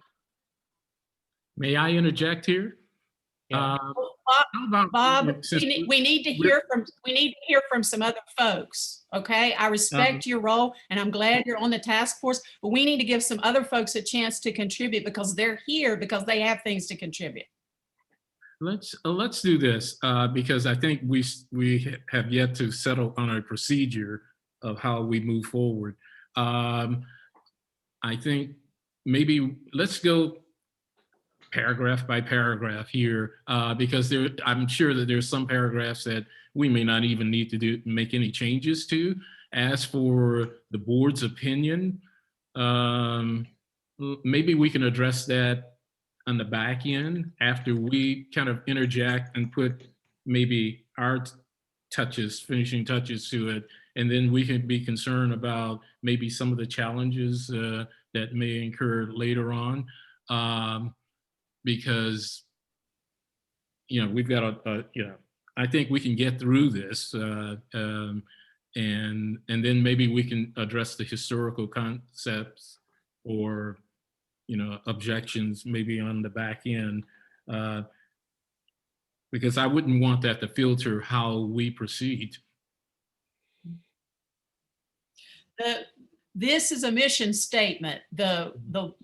May I interject here? Yeah. How about- Bob, since we need to hear from some other folks, okay? I respect your role and I'm glad you're on the task force, but we need to give some other folks a chance to contribute because they're here because they have things to contribute. Let's do this because I think we have yet to settle on a procedure of how we move forward. I think maybe let's go paragraph by paragraph here because I'm sure that there's some paragraphs that we may not even need to make any changes to. As for the board's opinion, maybe we can address that on the back end after we kind of interject and put maybe our finishing touches to it. And then we can be concerned about maybe some of the challenges that may incur later on. Because, we've got I think we can get through this and then maybe we can address the historical concepts or, objections maybe on the back end. Because I wouldn't want that to filter how we proceed. This is a mission statement. The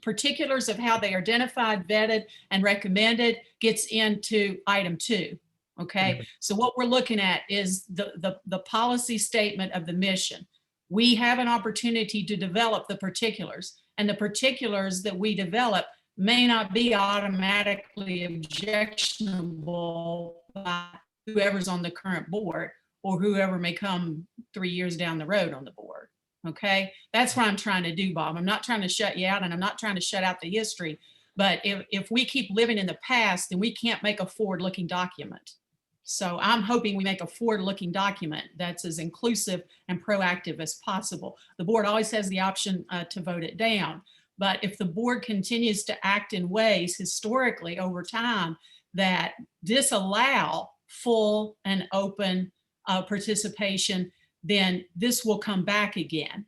particulars of how they identified, vetted, and recommended gets into item 2. Okay, so what we're looking at is the policy statement of the mission. We have an opportunity to develop the particulars, and the particulars that we develop may not be automatically objectionable by whoever's on the current board or whoever may come 3 years down the road on the board. Okay, that's what I'm trying to do, Bob. I'm not trying to shut you out and I'm not trying to shut out the history, but if we keep living in the past, then we can't make a forward-looking document. So I'm hoping we make a forward-looking document that's as inclusive and proactive as possible. The board always has the option to vote it down, but if the board continues to act in ways historically over time that disallow full and open participation, then this will come back again.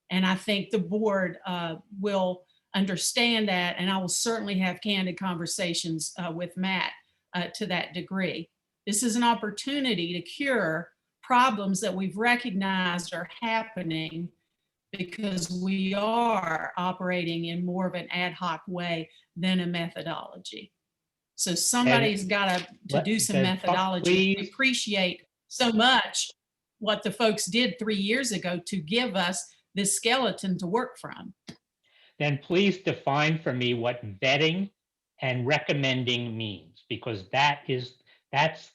And I think the board will understand that, and I will certainly have candid conversations with Matt to that degree. This is an opportunity to cure problems that we've recognized are happening because we are operating in more of an ad hoc way than a methodology. So somebody's got to do some methodology. We appreciate so much what the folks did 3 years ago to give us this skeleton to work from. Then please define for me what vetting and recommending means, because that's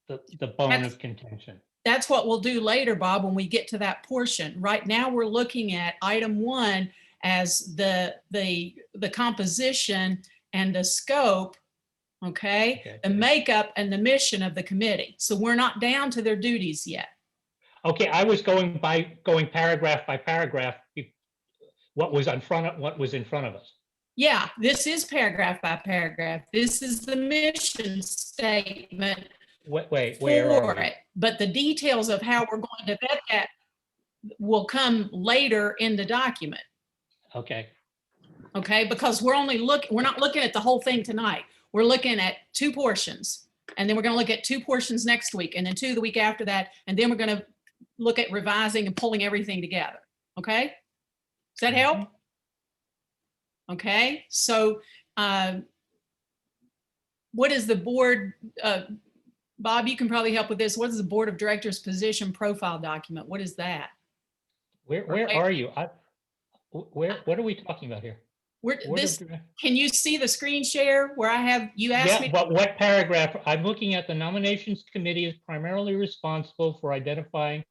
the bone of contention. That's what we'll do later, Bob, when we get to that portion. Right now, we're looking at item 1 as the composition and the scope, okay, the makeup and the mission of the committee. So we're not down to their duties yet. Okay, I was going paragraph by paragraph, what was in front of us. Yeah, this is paragraph by paragraph. This is the mission statement. Wait, where are we? But the details of how we're going to vet that will come later in the document. Okay. Okay, because we're not looking at the whole thing tonight. We're looking at 2 portions, and then we're going to look at 2 portions next week, and then 2 the week after that, and then we're going to look at revising and pulling everything together. Okay, does that help? Okay, so what is the board? Bob, you can probably help with this. What is the board of directors position profile document? What is that? Where are you? What are we talking about here? Can you see the screen share where I have, you asked me? Yeah, but what paragraph? I'm looking at the nominations committee is primarily responsible for identifying,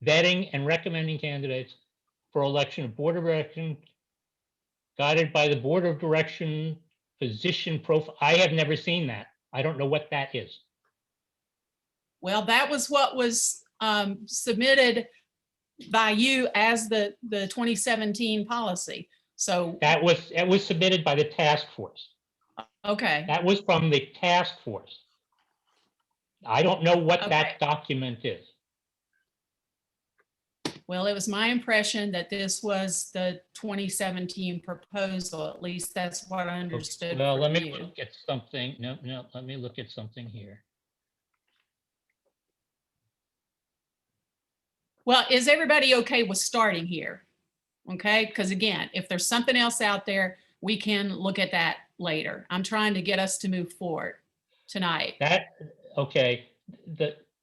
vetting, and recommending candidates for election of board of direction, guided by the board of direction position profile. I have never seen that. I don't know what that is. Well, that was what was submitted by you as the 2017 policy. So it was submitted by the task force. Okay. That was from the task force. I don't know what that document is. Well, it was my impression that this was the 2017 proposal. At least that's what I understood Well, let from me you. look at something. No, let me look at something here. Well, is everybody okay with starting here? Okay, because again, if there's something else out there, we can look at that later. I'm trying to get us to move forward tonight. That, okay,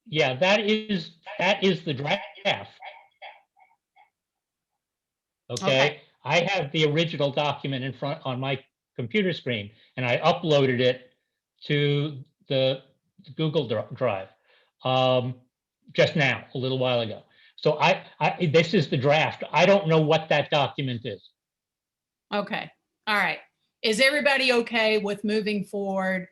yeah, that is the draft. Okay, I have the original document in front on my computer screen, and I uploaded it to the Google Drive just now, a little while ago. So this is the draft. I don't know what that document is. Okay, all right. Is everybody okay with moving forward,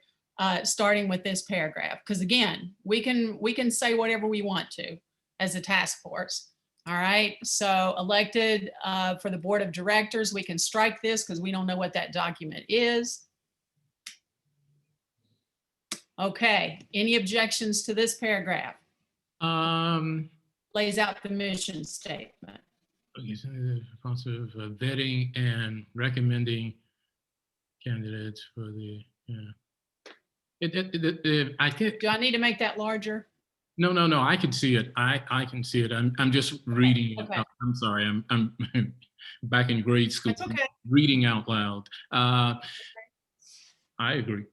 starting with this paragraph? Because again, we can say whatever we want to as a task force. All right, so elected for the board of directors, we can strike this because we don't know what that document is. Okay, any objections to this paragraph? Lays out the mission statement. Okay, so the responsive vetting and recommending candidates for the, I think. Do I need to make that larger? No, I can see it. I can see it. I'm just reading it. Okay. I'm sorry. I'm back in grade school. That's okay. Reading out loud. I agree.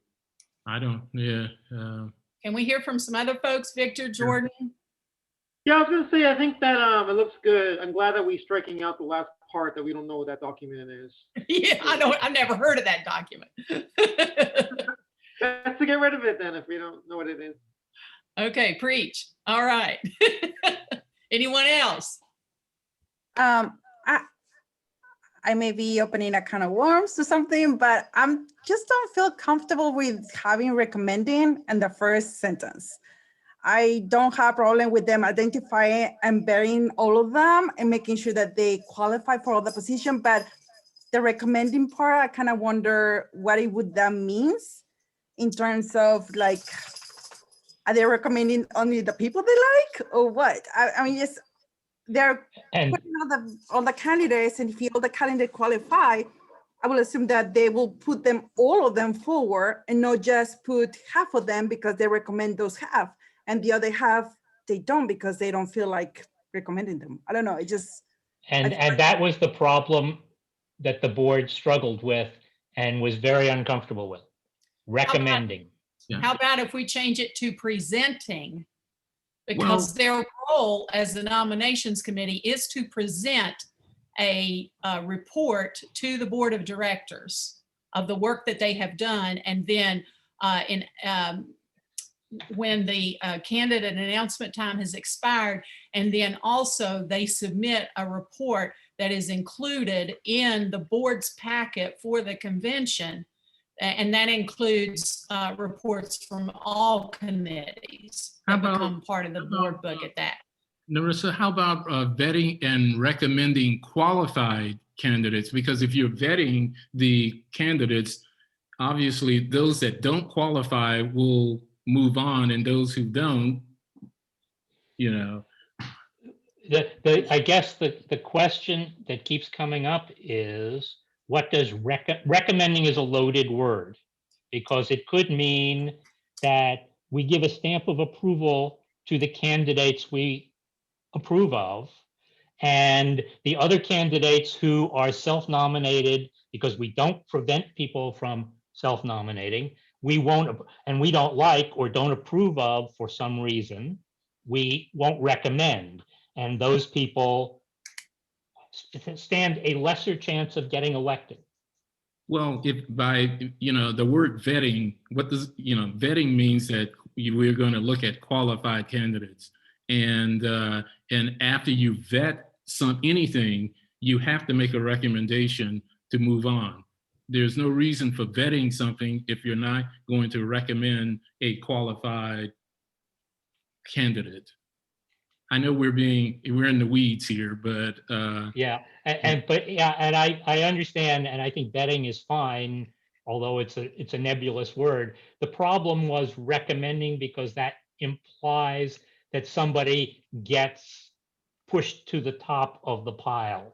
I don't, yeah. Can we hear from some other folks? Victor, Jordan? Yeah, I was gonna say, I think that it looks good. I'm glad that we're striking out the last part that we don't know what that document is. Yeah, I've never heard of that document. Let's get rid of it then if we don't know what it is. Okay, preach. All right. Anyone else? I may be opening a can of worms to something, but I'm just don't feel comfortable with having recommending in the first sentence. I don't have a problem with them identifying and bearing all of them and making sure that they qualify for all the position, but the recommending part, I kind of wonder what it would that means in terms of like, are they recommending only the people they like or what? I mean, yes, they're putting all the candidates, and if all the candidates qualify, I will assume that they will put them, all of them forward and not just put half of them because they recommend those half, and the other half, they don't because they don't feel like recommending them. I don't know, it just. And that was the problem that the board struggled with and was very uncomfortable with, recommending. How about if we change it to presenting? Because their role as the nominations committee is to present a report to the board of directors of the work that they have done. And then when the candidate announcement time has expired, and then also they submit a report that is included in the board's packet for the convention. And that includes reports from all committees that become part of the board book at that. Narissa, how about vetting and recommending qualified candidates? Because if you're vetting the candidates, obviously those that don't qualify will move on, and those who don't, I guess the question that keeps coming up is, what does recommending is a loaded word, because it could mean that we give a stamp of approval to the candidates we approve of, and the other candidates who are self-nominated, because we don't prevent people from self-nominating, we won't, and we don't like or don't approve of for some reason, we won't recommend, and those people stand a lesser chance of getting elected. Well, if by, the word vetting, what does, vetting means that we're going to look at qualified candidates. And after you vet anything, you have to make a recommendation to move on. There's no reason for vetting something if you're not going to recommend a qualified candidate. I know we're in the weeds here, but yeah, and I understand, and I think vetting is fine, although it's a nebulous word. The problem was recommending, because that implies that somebody gets pushed to the top of the pile.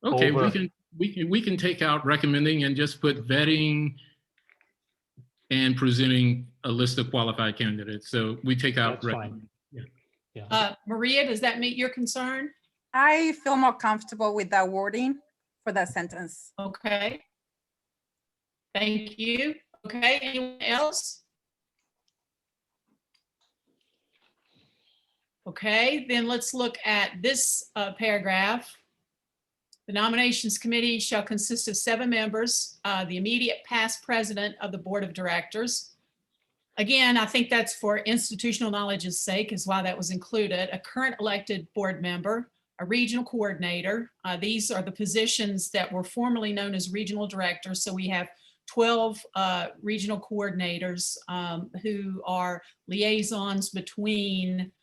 Okay, Over. we can take out recommending and just put vetting and presenting a list of qualified candidates. So we take out. That's fine. Maria, does that meet your concern? I feel more comfortable with that wording for that sentence. Okay. Thank you. Okay, anyone else? Okay, then let's look at this paragraph. The nominations committee shall consist of 7 members, the immediate past president of the board of directors. Again, I think that's for institutional knowledge's sake is why that was included. A current elected board member, a regional coordinator. These are the positions that were formerly known as regional directors. So we have 12 regional coordinators who are liaisons between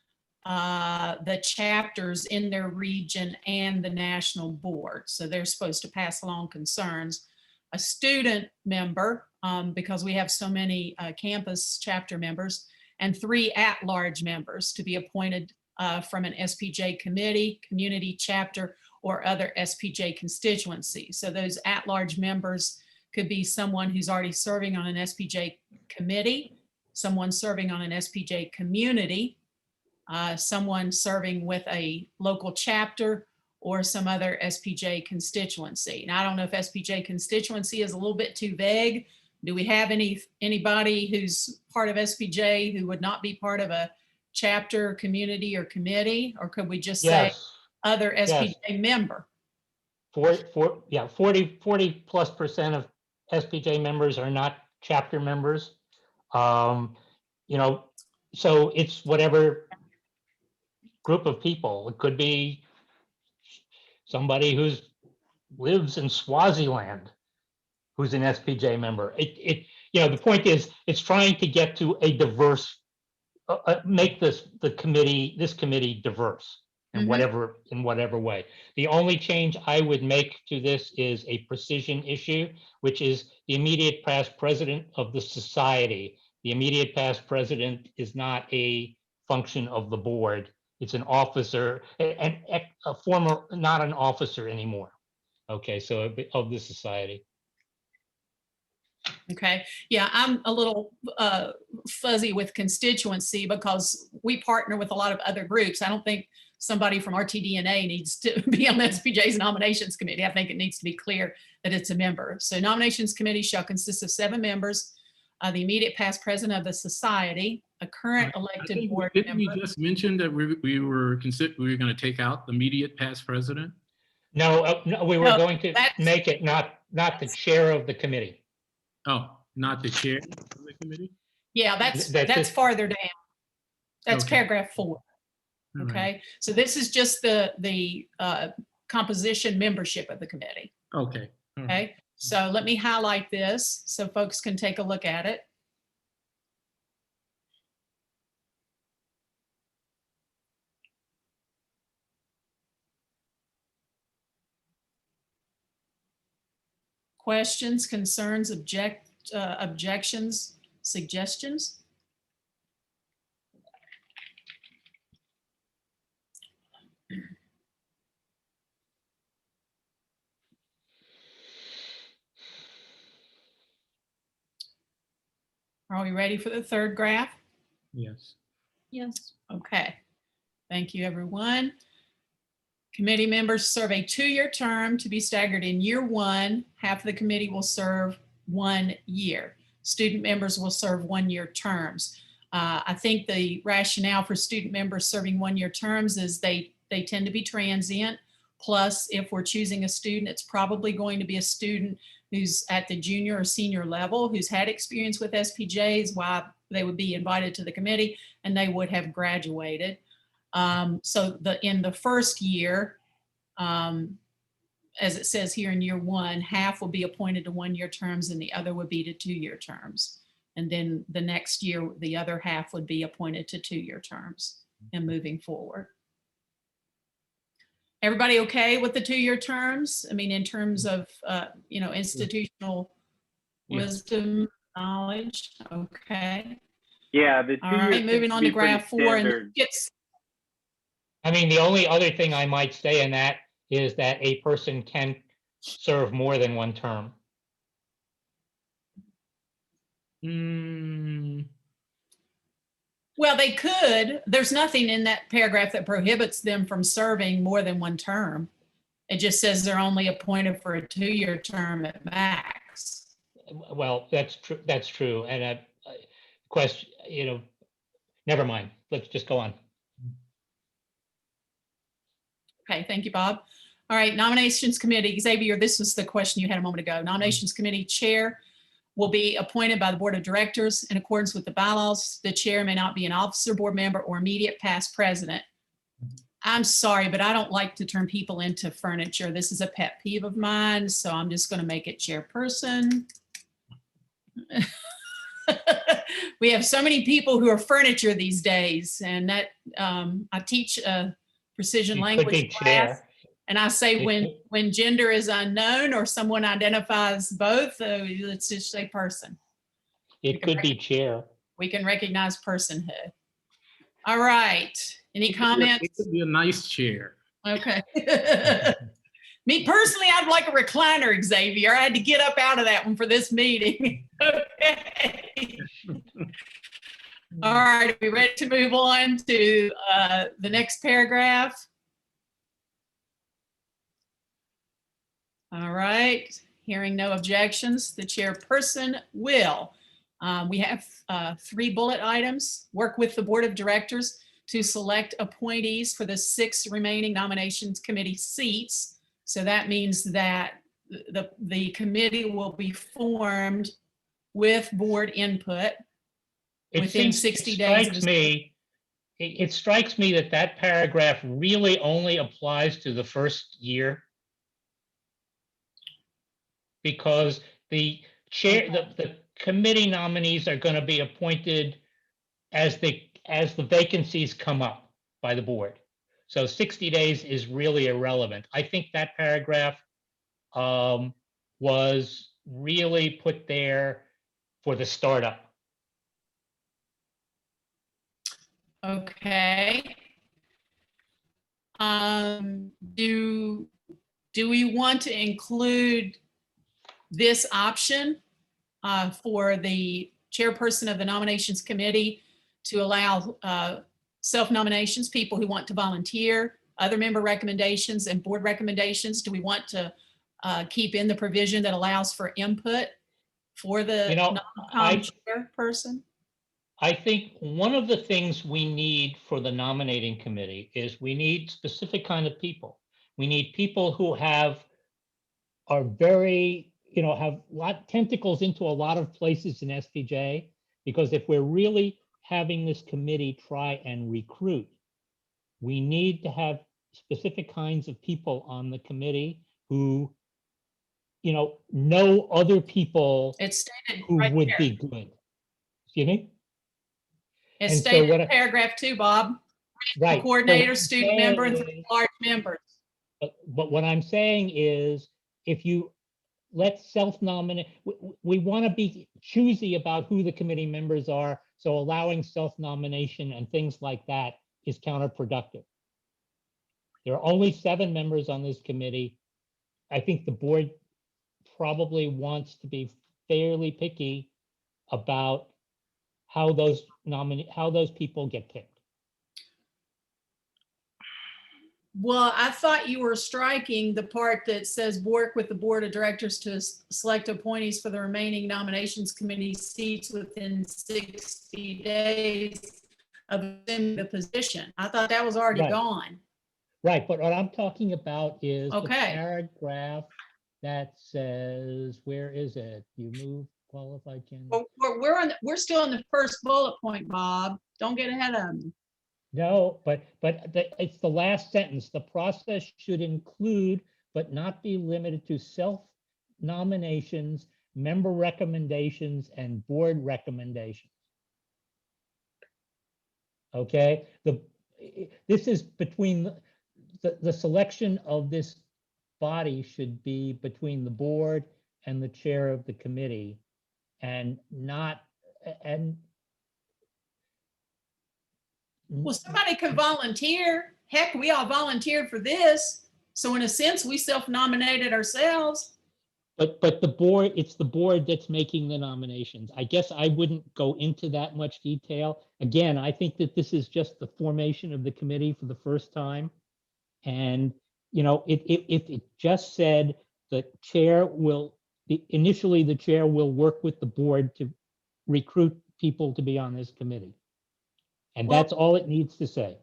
the chapters in their region and the national board. So they're supposed to pass along concerns. A student member, because we have so many campus chapter members, and 3 at-large members to be appointed from an SPJ committee, community chapter, or other SPJ constituency. So those at-large members could be someone who's already serving on an SPJ committee, someone serving on an SPJ community, someone serving with a local chapter, or some other SPJ constituency. Now, I don't know if SPJ constituency is a little bit too vague. Do we have anybody who's part of SPJ who would not be part of a chapter, community, or committee? Or could we just say other SPJ member? 40+% of SPJ members are not chapter members. You know, so it's whatever group of people. It could be somebody who lives in Swaziland who's an SPJ member. You know, the point is, it's trying to get to a diverse, make this committee diverse in whatever way. The only change I would make to this is a precision issue, which is the immediate past president of the society. The immediate past president is not a function of the board. It's an officer, and a former, not an officer anymore. Okay, so of the society. Okay, yeah, I'm a little fuzzy with constituency because we partner with a lot of other groups. I don't think somebody from RTDNA needs to be on the SPJ's nominations committee. I think it needs to be clear that it's a member. So nominations committee shall consist of 7 members, the immediate past president of the society, a current elected board member. Didn't you just mention that we were going to take out the immediate past president? No, no, we were going to make it not the chair of the committee. Oh, not the chair of the committee? Yeah, that's farther down. That's paragraph 4. Okay, Right. so this is just the composition membership of the committee. Okay. Okay, so let me highlight this so folks can take a look at it. Questions, concerns, objections, suggestions? Are we ready for the 3rd graph? Yes. Yes. Okay, thank you, everyone. Committee members serve a 2-year term to be staggered in year 1. Half of the committee will serve 1 year. Student members will serve 1-year terms. I think the rationale for student members serving 1-year terms is they tend to be transient. Plus, if we're choosing a student, it's probably going to be a student who's at the junior or senior level, who's had experience with SPJs, why they would be invited to the committee, and they would have graduated. So in the first year, as it says here in year 1, half will be appointed to 1-year terms and the other would be to 2-year terms. And then the next year, the other half would be appointed to 2-year terms and moving forward. Everybody okay with the 2-year terms? I mean, in terms of, you know, institutional wisdom, knowledge, okay. Yeah, the 2-year. All right, moving on to graph 4. And I mean, the only other thing I might say in that is that a person can serve more than one term. Well, they could. There's nothing in that paragraph that prohibits them from serving more than one term. It just says they're only appointed for a 2-year term at max. Well, that's true. That's true. And a question, never mind. Let's just go on. Okay, thank you, Bob. All right, nominations committee. Xavier, this was the question you had a moment ago. Nominations committee chair will be appointed by the board of directors in accordance with the bylaws. The chair may not be an officer, board member, or immediate past president. I'm sorry, but I don't like to turn people into furniture. This is a pet peeve of mine, so I'm just going to make it chairperson. We have so many people who are furniture these days, and that I teach a precision language class, and I say when gender is unknown or someone identifies both, let's just say person. It could be chair. We can recognize personhood. All right. Any comments? It could be a nice chair. Okay. Me personally, I'd like a recliner, Xavier. I had to get up out of that one for this meeting. Okay. All right, are we ready to move on to the next paragraph? All right, hearing no objections, the chairperson will. We have 3 bullet items. Work with the board of directors to select appointees for the 6 remaining nominations committee seats. So that means that the committee will be formed with board input within 60 days. It strikes me that that paragraph really only applies to the first year, because the chair, the committee nominees are going to be appointed as the vacancies come up by the board. So 60 days is really irrelevant. I think that paragraph was really put there for the startup. Okay. Do we want to include this option for the chairperson of the nominations committee to allow self-nominations, people who want to volunteer, other member recommendations and board recommendations? Do we want to keep in the provision that allows for input for the chairperson? I think one of the things we need for the nominating committee is we need specific kind of people. We need people who are very, have tentacles into a lot of places in SPJ, because if we're really having this committee try and recruit, we need to have specific kinds of people on the committee who, know other people It's stated who right would there. be good. Excuse me? It's And so stated what in paragraph 2, Bob. Right. Coordinator, So student member, and 3 large members. But what I'm saying is, if you let's self-nominate, we want to be choosy about who the committee members are. So allowing self-nomination and things like that is counterproductive. There are only 7 members on this committee. I think the board probably wants to be fairly picky about how those people get picked. Well, I thought you were striking the part that says work with the board of directors to select appointees for the remaining nominations committee seats within 60 days of the position. I thought that was already gone. Right, but what I'm talking about is the Okay. paragraph that says, where is it? You move qualified candidate. Well, we're still on the first bullet point, Bob. Don't get ahead of me. No, but it's the last sentence. The process should include, but not be limited to, self-nominations, member recommendations, and board recommendations. Okay, this is between the selection of this body should be between the board and the chair of the committee, and not Well, somebody could volunteer. heck, we all volunteered for this. So in a sense, we self-nominated ourselves. But the board, it's the board that's making the nominations. I guess I wouldn't go into that much detail. Again, I think that this is just the formation of the committee for the first time. And, you know, if it just said the chair will, initially the chair will work with the board to recruit people to be on this committee. And Well- that's all it needs to say.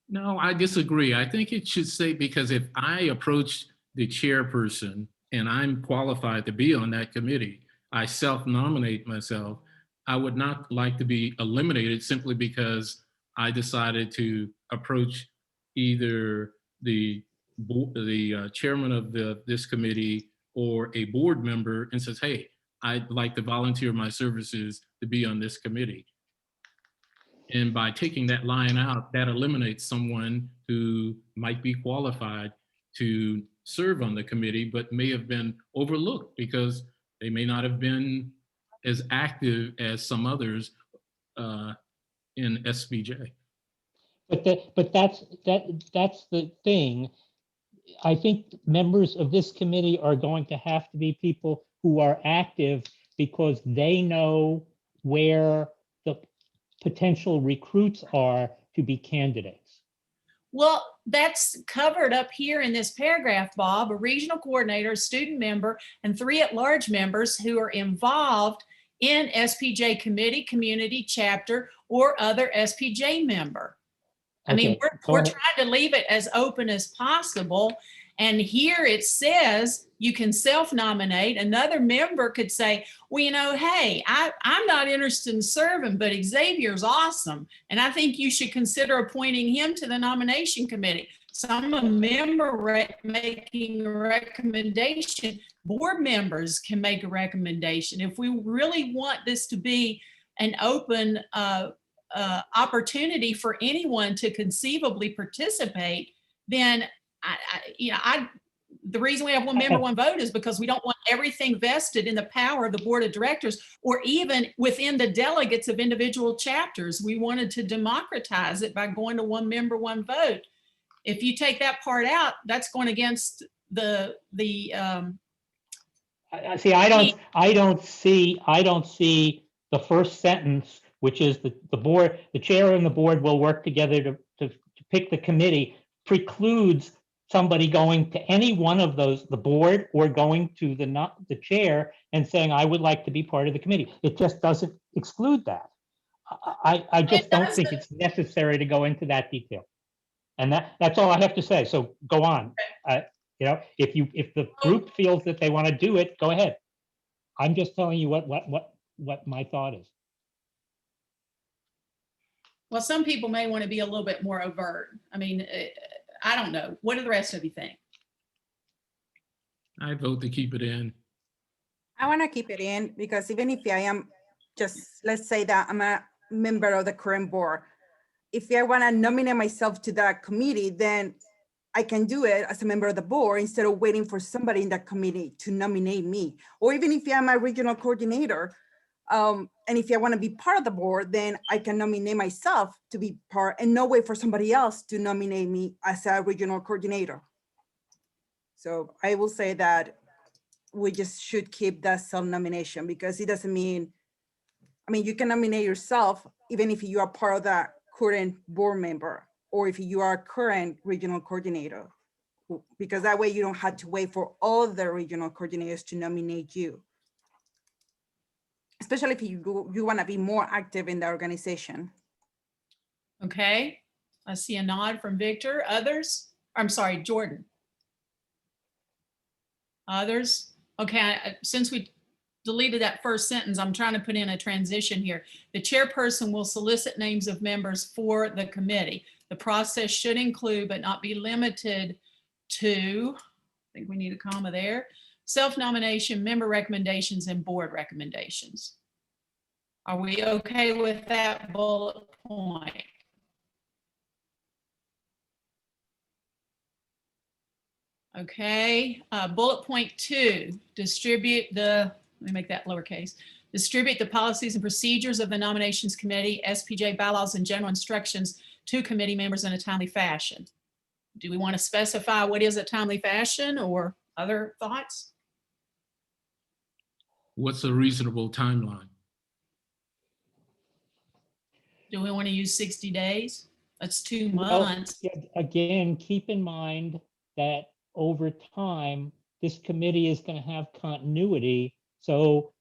No, I disagree. I think it should say, because if I approach the chairperson and I'm qualified to be on that committee, I self-nominate myself. I would not like to be eliminated simply because I decided to approach either the chairman of this committee or a board member and says, hey, I'd like to volunteer my services to be on this committee. And by taking that line out, that eliminates someone who might be qualified to serve on the committee, but may have been overlooked because they may not have been as active as some others in SPJ. But that's the thing. I think members of this committee are going to have to be people who are active because they know where the potential recruits are to be candidates. Well, that's covered up here in this paragraph, Bob. A regional coordinator, a student member, and 3 at-large members who are involved in SPJ committee, community, chapter, or other SPJ member. I mean, Okay, we're go ahead. trying to leave it as open as possible. And here it says you can self-nominate. Another member could say, well, you know, hey, I'm not interested in serving, but Xavier's awesome. And I think you should consider appointing him to the nomination committee. So I'm a member making a recommendation. Board members can make a recommendation. If we really want this to be an open opportunity for anyone to conceivably participate, then the reason we have one member, one vote is because we don't want everything vested in the power of the board of directors or even within the delegates of individual chapters. We wanted to democratize it by going to one member, one vote. If you take that part out, that's going against I don't see the first sentence, which is the chair and the board will work together to pick the committee, precludes somebody going to any one of those, the board, or going to the chair and saying, I would like to be part of the committee. It just doesn't exclude that. I just don't think it's necessary to go into that detail. And that's all I have to say. So go on. You know, if the group feels that they want to do it, go ahead. I'm just telling you what my thought is. Well, some people may want to be a little bit more overt. I mean, I don't know. What do the rest of you think? I vote to keep it in. I want to keep it in because even if I am just, let's say that I'm a member of the current board, if I want to nominate myself to that committee, then I can do it as a member of the board instead of waiting for somebody in that committee to nominate me. Or even if I'm a regional coordinator, and if I want to be part of the board, then I can nominate myself to be part and not wait for somebody else to nominate me as a regional coordinator. So I will say that we just should keep that self-nomination because it doesn't mean, I mean, you can nominate yourself even if you are part of that current board member or if you are current regional coordinator, because that way you don't have to wait for all the regional coordinators to nominate you. Especially if you want to be more active in the organization. Okay, I see a nod from Victor. Others? I'm sorry, Jordan. Others? Okay, since we deleted that first sentence, I'm trying to put in a transition here. The chairperson will solicit names of members for the committee. The process should include, but not be limited to, I think we need a comma there, self-nomination, member recommendations, and board recommendations. Are we okay with that bullet point? Okay, bullet point 2, distribute the, let me make that lowercase, distribute the policies and procedures of the nominations committee, SPJ bylaws and general instructions to committee members in a timely fashion. Do we want to specify what is a timely fashion or other thoughts? What's a reasonable timeline? Do we want to use 60 days? That's 2 Well, months. yeah, again, keep in mind that over time, this committee is going to have continuity. So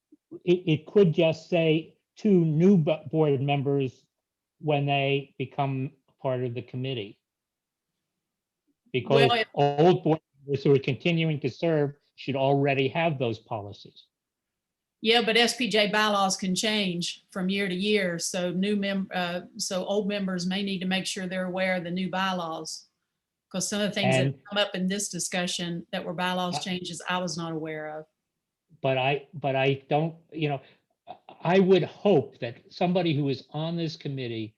it could just say 2 new board members when they become part of the committee. Because Well, old board members who are continuing to serve should already have those policies. yeah, but SPJ bylaws can change from year to year. So so old members may need to make sure they're aware of the new bylaws. Because some of the things that And- come up in this discussion that were bylaws changes, I was not aware of. But I don't, I would hope that somebody who is on this committee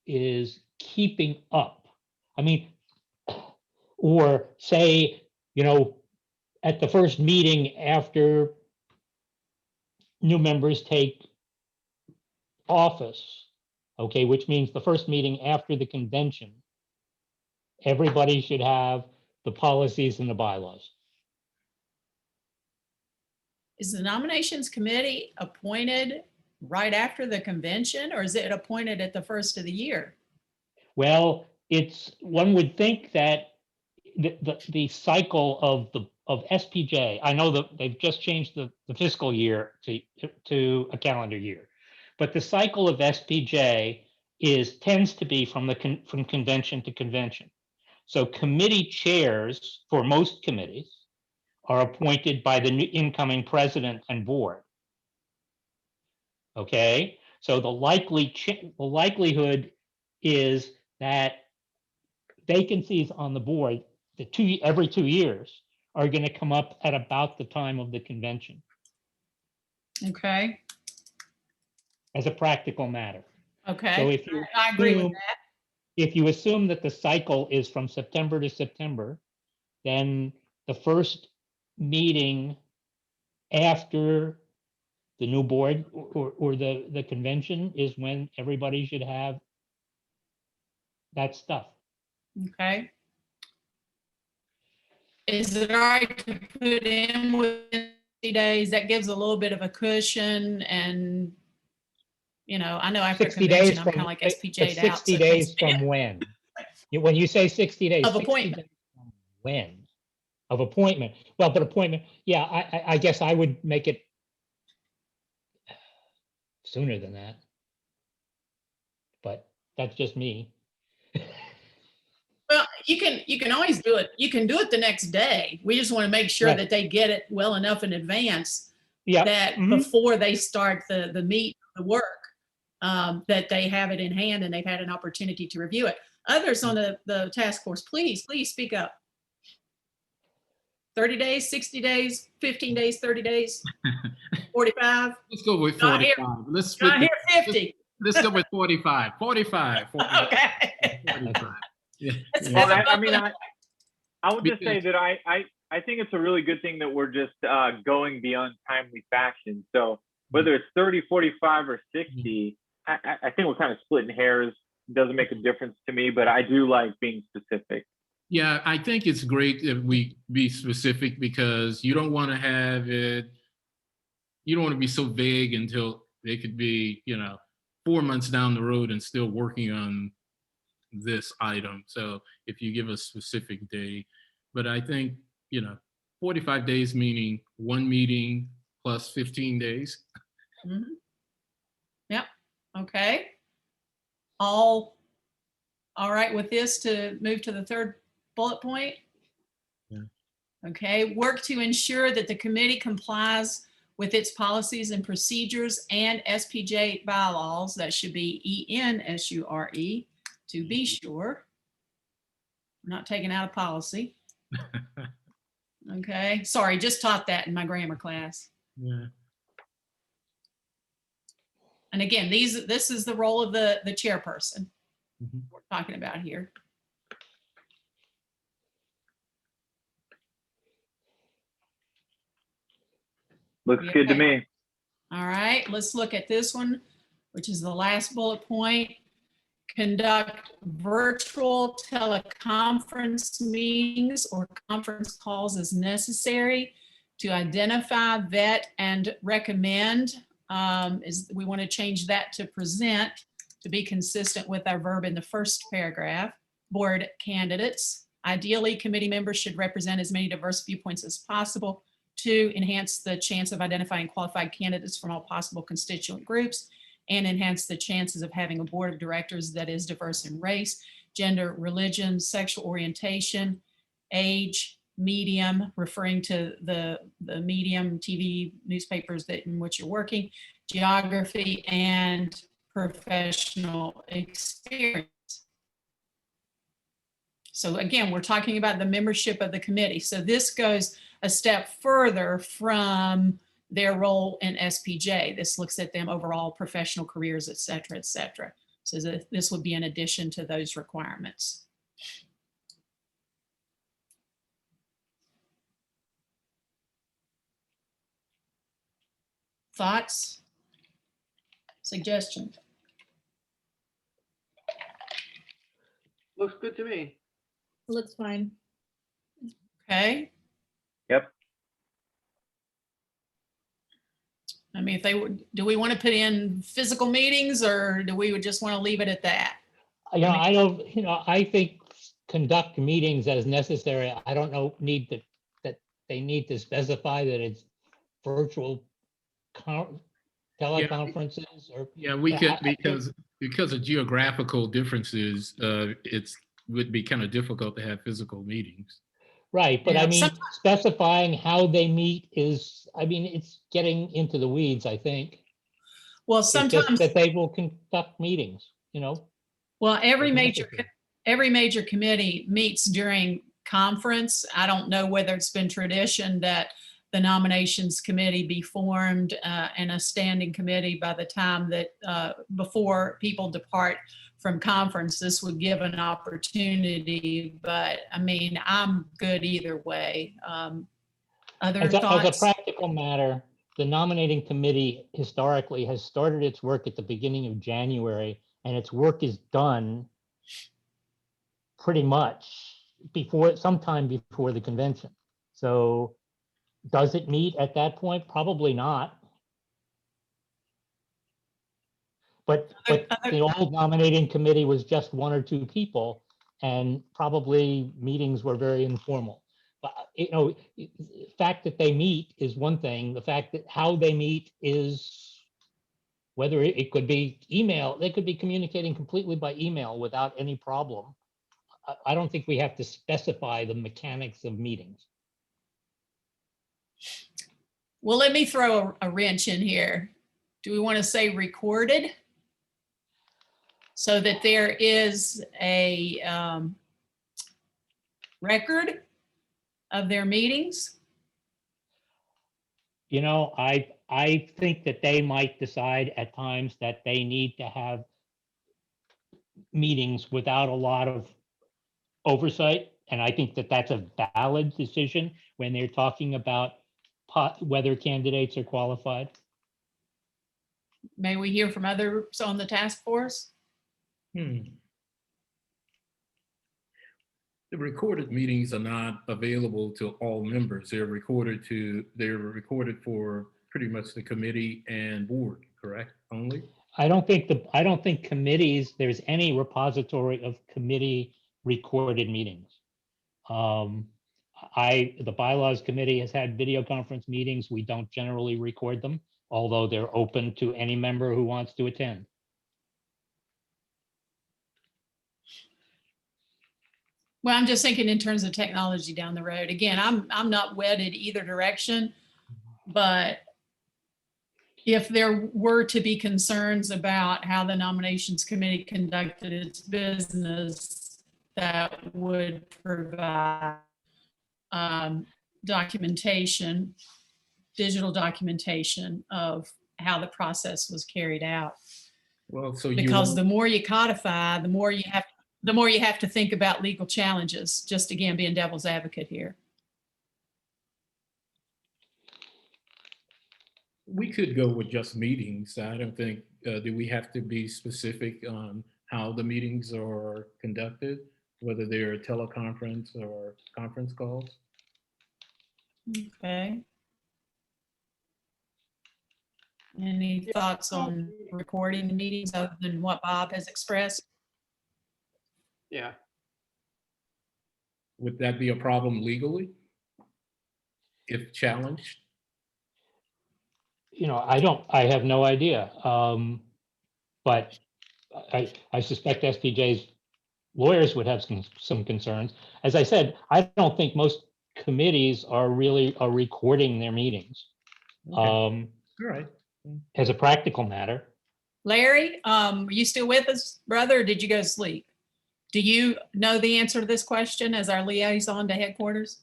is keeping up. I mean, or say, at the first meeting after new members take office, okay, which means the first meeting after the convention, everybody should have the policies and the bylaws. Is the nominations committee appointed right after the convention, or is it appointed at the first of the year? Well, one would think that the cycle of SPJ, I know that they've just changed the fiscal year to a calendar year, but the cycle of SPJ tends to be from convention to convention. So committee chairs for most committees are appointed by the new incoming president and board. Okay, so the likelihood is that vacancies on the board, every 2 years, are going to come up at about the time of the convention, Okay, as a practical matter. okay. So if you I agree with assume- that. If you assume that the cycle is from September to September, then the first meeting after the new board or the convention is when everybody should have that stuff. Okay. Is it all right to put in within 60 days? That gives a little bit of a cushion and, I know after 60 days convention, I'm from, kind of like but SPJ'd out. 60 so days from when? When you say 60 days. Of 60 appointment. days from when? Of appointment. Well, but appointment, yeah, I guess I would make it sooner than that. But that's just me. Well, you can always do it. You can do it the next day. We just want to make sure Right. that they get it well enough in advance Yeah. that Mhm. before they start the work, that they have it in hand and they've had an opportunity to review it. Others on the task force, please speak up. 30 days, 60 days, 15 days, 30 days, 45. Let's go with Not here. 45. Let's Can I split hear 50? let's go with 45. 45. 45. Okay. 45. Yeah. That's Yeah. Well, I about mean, the- I would just say Because- that I think it's a really good thing that we're just going beyond timely fashion. So whether it's 30, 45, or 60, I think we're kind of splitting hairs. It doesn't make a difference to me, but I do like being specific. Yeah, I think it's great if we be specific because you don't want to have it, you don't want to be so vague until they could be, 4 months down the road and still working on this item. So if you give a specific day, but I think, 45 days meaning 1 meeting plus 15 days. Mhm. Yep. Okay. All right with this to move to the third bullet point? Yeah. Okay. Work to ensure that the committee complies with its policies and procedures and SPJ bylaws. That should be ENSURE to be sure. We're not taking out a policy. Okay. Sorry, just taught that in my grammar class. Yeah. And again, this is the role of the chairperson Mhm. we're talking about here. Looks good to Okay. me. All right, let's look at this one, which is the last bullet point. conduct virtual teleconference meetings or conference calls as necessary to identify, vet, and recommend. We want to change that to present to be consistent with our verb in the first paragraph. Board candidates. Ideally, committee members should represent as many diverse viewpoints as possible to enhance the chance of identifying qualified candidates from all possible constituent groups and enhance the chances of having a board of directors that is diverse in race, gender, religion, sexual orientation, age, medium, referring to the medium, TV, newspapers that in which you're working, geography, and professional experience. So again, we're talking about the membership of the committee. So this goes a step further from their role in SPJ. This looks at them overall professional careers, et cetera, et cetera. So this would be in addition to those requirements. Thoughts? Suggestions? Looks good to me. Looks fine. Okay. Yep. I mean, if they would, do we want to put in physical meetings or do we just want to leave it at that? You know, I think conduct meetings as necessary. I don't know, that they need to specify that it's virtual teleconferences or. Yeah, we could, because of geographical differences, it's would be kind of difficult to have physical meetings. Right, but Yeah, I mean, specifying how they meet is, I mean, it's getting into the weeds, I think. Well, It's just sometimes that they will conduct meetings, you know. Well, every as major necessary. committee meets during conference. I don't know whether it's been tradition that the nominations committee be formed and a standing committee by the time that before people depart from conference. This would give an opportunity, but I mean, I'm good either way. Other As a thoughts? practical matter, the nominating committee historically has started its work at the beginning of January, and its work is done pretty much sometime before the convention. So does it meet at that point? Probably not. But the old nominating committee was just one or two people, and probably meetings were very informal. But the fact that they meet is one thing. The fact that how they meet is whether it could be email. They could be communicating completely by email without any problem. I don't think we have to specify the mechanics of meetings. Well, let me throw a wrench in here. Do we want to say recorded? So that there is a record of their meetings? You know, I think that they might decide at times that they need to have meetings without a lot of oversight. And I think that that's a valid decision when they're talking about whether candidates are qualified. May we hear from others on the task force? The recorded meetings are not available to all members. They're recorded for pretty much the committee and board, correct? Only? I don't think committees, there's any repository of committee recorded meetings. The bylaws committee has had video conference meetings. We don't generally record them, although they're open to any member who wants to attend. Well, I'm just thinking in terms of technology down the road. Again, I'm not wedded either direction, but if there were to be concerns about how the nominations committee conducted its business, that would provide documentation, digital documentation of how the process was carried out. Well, so because the more you codify, the more you have to think about legal challenges, just again, being devil's advocate here. we could go with just meetings. I don't think, do we have to be specific on how the meetings are conducted, whether they're teleconference or conference calls. Okay. Any thoughts on recording the meetings other than what Bob has expressed? Yeah. Would that be a problem legally if challenged? You know, I have no idea. But I suspect SPJ's lawyers would have some concerns. As I said, I don't think most committees are recording their meetings. Okay. All right. As a practical matter. Larry, are you still with us, brother, or did you go to sleep? Do you know the answer to this question as our liaison to headquarters?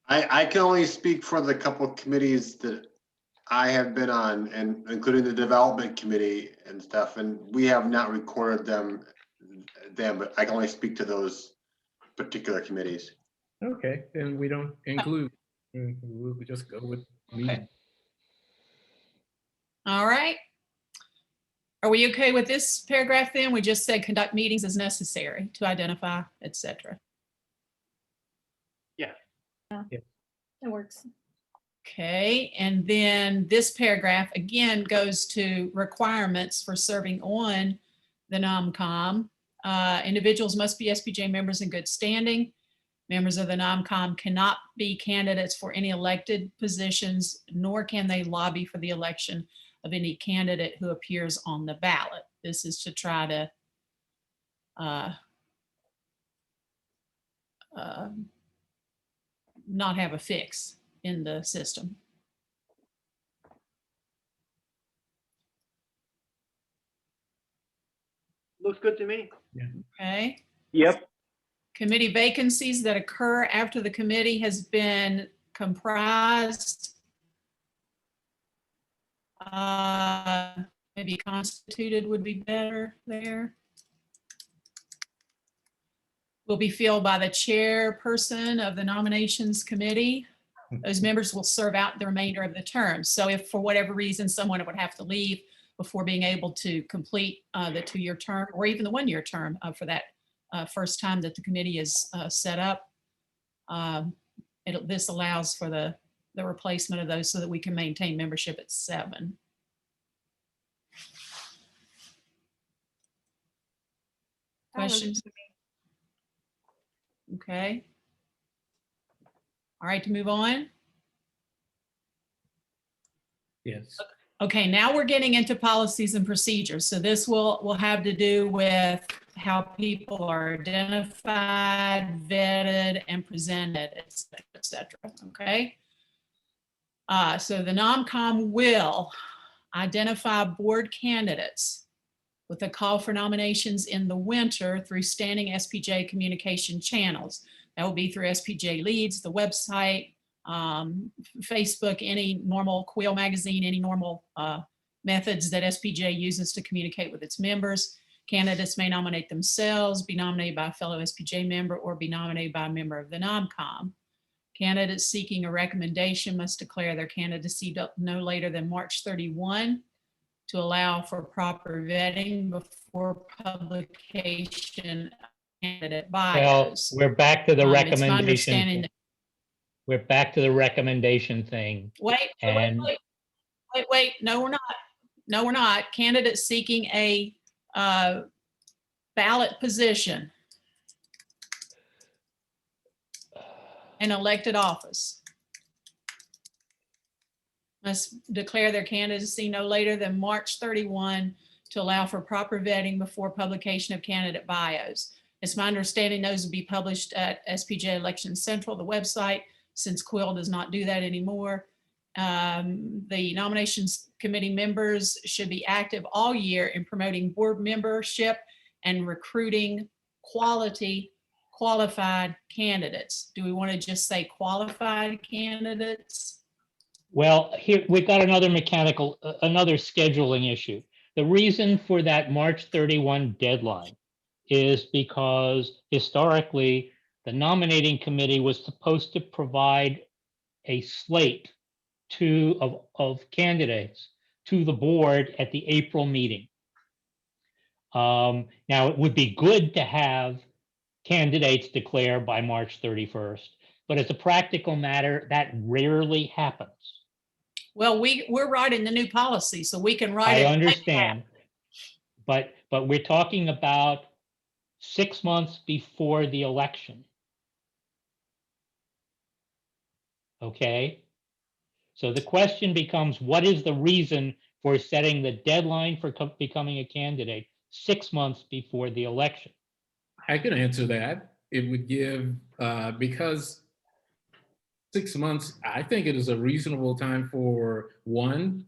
I can only speak for the couple of committees that I have been on, and including the development committee and stuff, and we have not recorded them, but I can only speak to those particular committees. Okay, then we don't include, we'll just go with meeting. All right. Are we okay with this paragraph then? We just said conduct meetings as necessary to identify, etc. Yeah. It works. Okay, and then this paragraph again goes to requirements for serving on the NOMCOM. Individuals must be SPJ members in good standing. Members of the NOMCOM cannot be candidates for any elected positions, nor can they lobby for the election of any candidate who appears on the ballot. This is to try to not have a fix in the system. Looks good to me. Okay. Yep. Committee vacancies that occur after the committee has been comprised, maybe constituted would be better there. Will be filled by the chairperson of the nominations committee. Those members will serve out the remainder of the term. So if for whatever reason someone would have to leave before being able to complete the 2-year term or even the 1-year term for that first time that the committee is set up, this allows for the replacement of those so that we can maintain membership at 7. Questions? Okay. All right, to move on. Yes. Okay, now we're getting into policies and procedures. So this will have to do with how people are identified, vetted, and presented, et cetera, okay? So the NOMCOM will identify board candidates with a call for nominations in the winter through standing SPJ communication channels. That will be through SPJ Leads, the website, Facebook, any normal Quill magazine, any normal methods that SPJ uses to communicate with its members. Candidates may nominate themselves, be nominated by a fellow SPJ member, or be nominated by a member of the NOMCOM. Candidates seeking a recommendation must declare their candidacy no later than March 31 to allow for proper vetting before publication of candidate bios. Well, we're back to the It's my recommendation. understanding that We're back to the recommendation thing. Wait, no, we're not. No, we're not. Candidates seeking a ballot position, an elected office, must declare their candidacy no later than March 31 to allow for proper vetting before publication of candidate bios. It's my understanding those will be published at SPJ Election Central, the website, since Quill does not do that anymore. The nominations committee members should be active all year in promoting board membership and recruiting qualified candidates. Do we want to just say qualified candidates? Well, here we've got another another scheduling issue. The reason for that March 31 deadline is because historically, the nominating committee was supposed to provide a slate of candidates to the board at the April meeting. Now, it would be good to have candidates declare by March 31st, but as a practical matter, that rarely happens. Well, we're writing the new policy, so we can write I it. understand, but we're talking about 6 months before the election. Okay? So the question becomes, what is the reason for setting the deadline for becoming a candidate 6 months before the election? I can answer that. It would give, because 6 months, I think it is a reasonable time for one.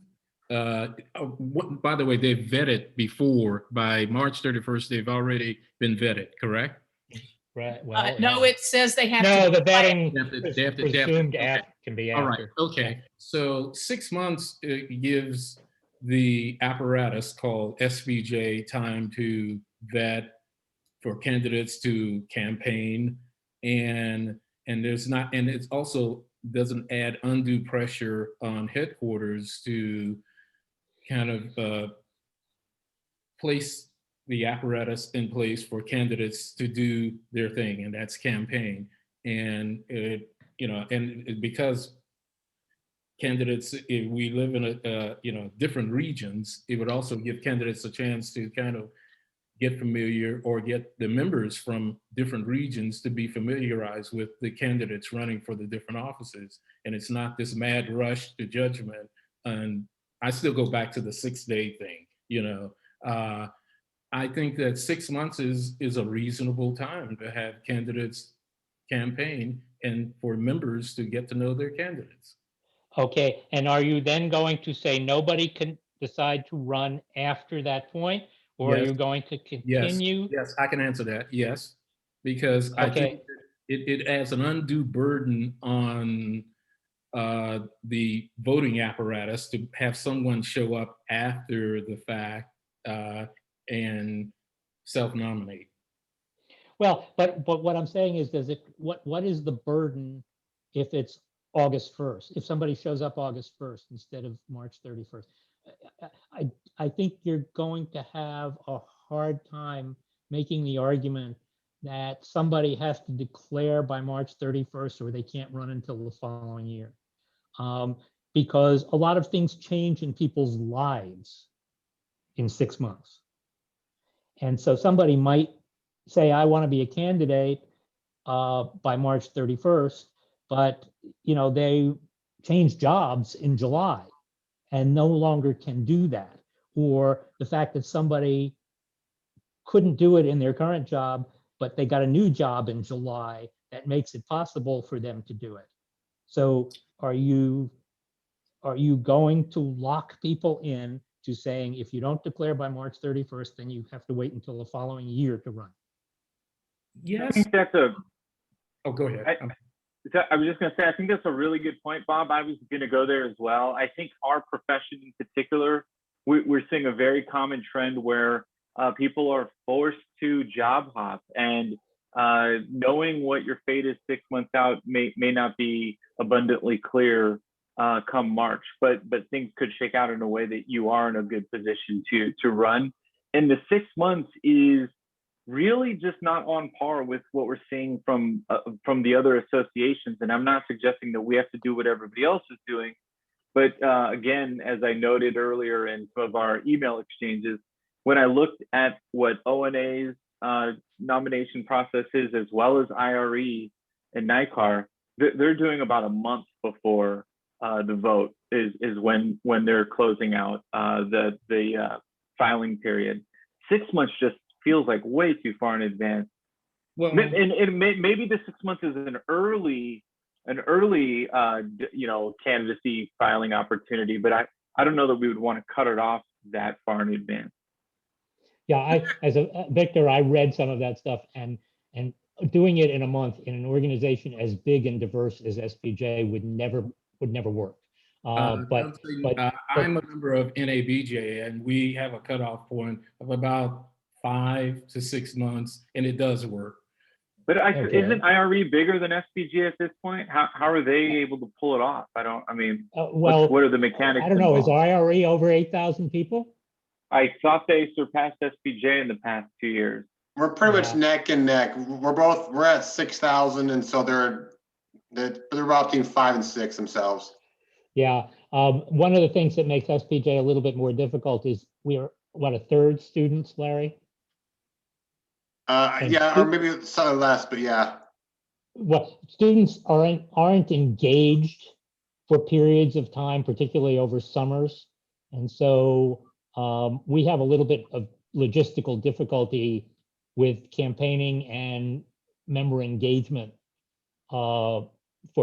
By the way, they've vetted before. By March 31st, they've already been vetted, correct? Right. Well, No, it says they have no, to. the vetting They have to- presumed okay. can be All right, after. okay. So 6 months gives the apparatus called SPJ time to vet for candidates to campaign, and there's not, and it also doesn't add undue pressure on headquarters to kind of place the apparatus in place for candidates to do their thing, and that's campaign. And because candidates, if we live in different regions, it would also give candidates a chance to kind of get familiar, or get the members from different regions to be familiarized with the candidates running for the different offices. And it's not this mad rush to judgment. And I still go back to the 6-day thing, I think that 6 months is a reasonable time to have candidates campaign and for members to get to know their candidates. Okay, and are you then going to say nobody can decide to run after that point? Or are Yes. you going to Yes, continue? yes, I can answer that, yes. Because I think it adds an undue burden on the voting apparatus to have someone show up after the fact and self-nominate. Well, but what I'm saying is, what is the burden if it's August 1st? If somebody shows up August 1st instead of March 31st? I think you're going to have a hard time making the argument that somebody has to declare by March 31st or they can't run until the following year. Because a lot of things change in people's lives in 6 months. And so somebody might say, I want to be a candidate by March 31st, but they change jobs in July and no longer can do that. Or the fact that somebody couldn't do it in their current job, but they got a new job in July that makes it possible for them to do it. So are you going to lock people in to saying, if you don't declare by March 31st, then you have to wait until the following year to run? I think that's a, Oh, go ahead. I was just going to say, I think that's a really good point, Bob. I was going to go there as well. I think our profession in particular, we're seeing a very common trend where people are forced to job hop, and knowing what your fate is 6 months out may not be abundantly clear come March, but things could shake out in a way that you are in a good position to run. And the 6 months is really just not on par with what we're seeing from the other associations. And I'm not suggesting that we have to do what everybody else is doing, but again, as I noted earlier in some of our email exchanges, when I looked at what ONA's nomination process is, as well as IRE and NICAR, they're doing about a month before the vote is when they're closing out the filing period. 6 months just feels like way too far in advance. Well, and maybe the 6 months is an early candidacy filing opportunity, but I don't know that we would want to cut it off that far in advance. Yeah, Victor, I read some of that stuff, and doing it in a month in an organization as big and diverse as SPJ would never work. But I'm a member of NABJ, and we have a cutoff point of about 5 to 6 months, and it does work. But isn't IRE bigger than SPJ at this point? How are they able to pull it off? What are the mechanics? I don't know. involved? Is IRE over 8,000 people? I thought they surpassed SPJ in the past 2 years. We're pretty much Yeah. neck and neck. We're at 6,000, and so they're about between 5 and 6 themselves. Yeah, one of the things that makes SPJ a little bit more difficult is we are, what, a third students, Larry? And Yeah, or maybe slightly less, but yeah. Well, students aren't engaged for periods of time, particularly over summers. And so we have a little bit of logistical difficulty with campaigning and member engagement for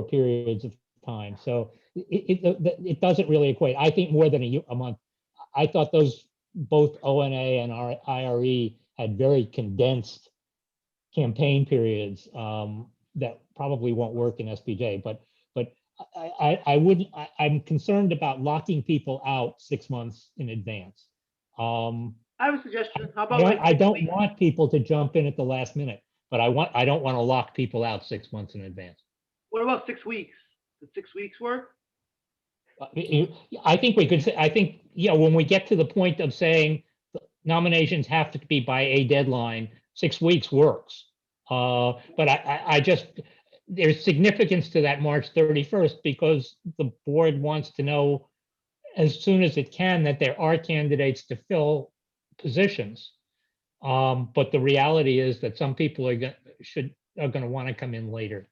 periods of time. So it doesn't really equate. I think more than a month. I thought both ONA and our IRE had very condensed campaign periods that probably won't work in SPJ, but I'm concerned about locking people out 6 months in advance. I have a suggestion. How about like I 6 don't weeks? want people to jump in at the last minute, but I don't want to lock people out 6 months in advance. What about 6 weeks? Does 6 weeks work? I think we could say, I think, when we get to the point of saying nominations have to be by a deadline, 6 weeks works. But I just, there's significance to that March 31st because the board wants to know as soon as it can that there are candidates to fill positions. But the reality is that some people are going to want to come in later.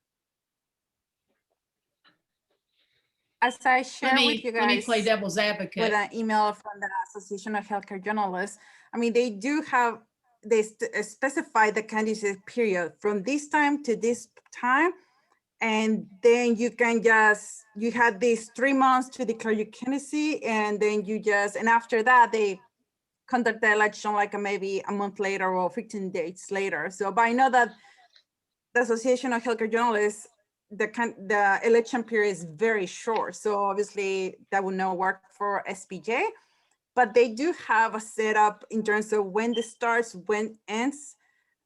As I share with you Let me play guys devil's advocate. with an email from the Association of Healthcare Journalists, I mean, they do have, they specify the candidate period from this time to this time. And then you can just, you had these 3 months to declare your candidacy, and then and after that, they conduct the election like maybe a month later or 15 days later. So, but I know that the Association of Healthcare Journalists, the election period is very short. So obviously that would not work for SPJ, but they do have a setup in terms of when this starts, when it ends,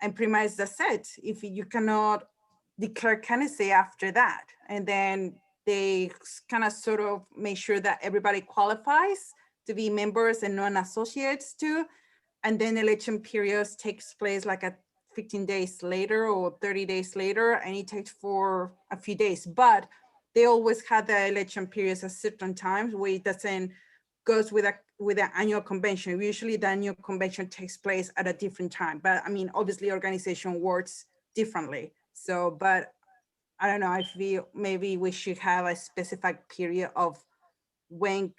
and pretty much that's it. If you cannot declare candidacy after that, and then they kind of sort of make sure that everybody qualifies to be members and non-associates too. And then election periods takes place like at 15 days later or 30 days later, and it takes for a few days, but they always had the election periods at certain times where it doesn't goes with the annual convention. Usually the annual convention takes place at a different time, but I mean, obviously organization works differently. So, but I don't know, I feel maybe we should have a specific period of when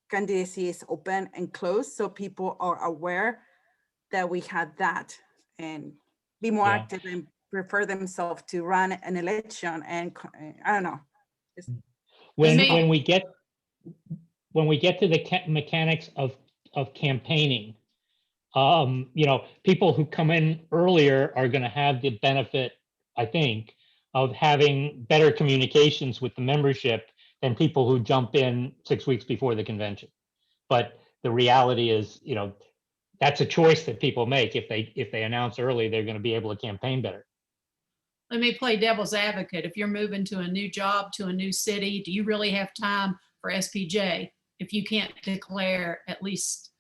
candidacy is open and closed, so people are aware that we had that and be more active and prepare themselves to run an election. And I don't know. When we get to the mechanics of campaigning, people who come in earlier are going to have the benefit, I think, of having better communications with the membership than people who jump in 6 weeks before the convention. But the reality is, that's a choice that people make. If they announce early, they're going to be able to campaign better. Let me play devil's advocate. If you're moving to a new job, to a new city, do you really have time for SPJ if you can't declare at least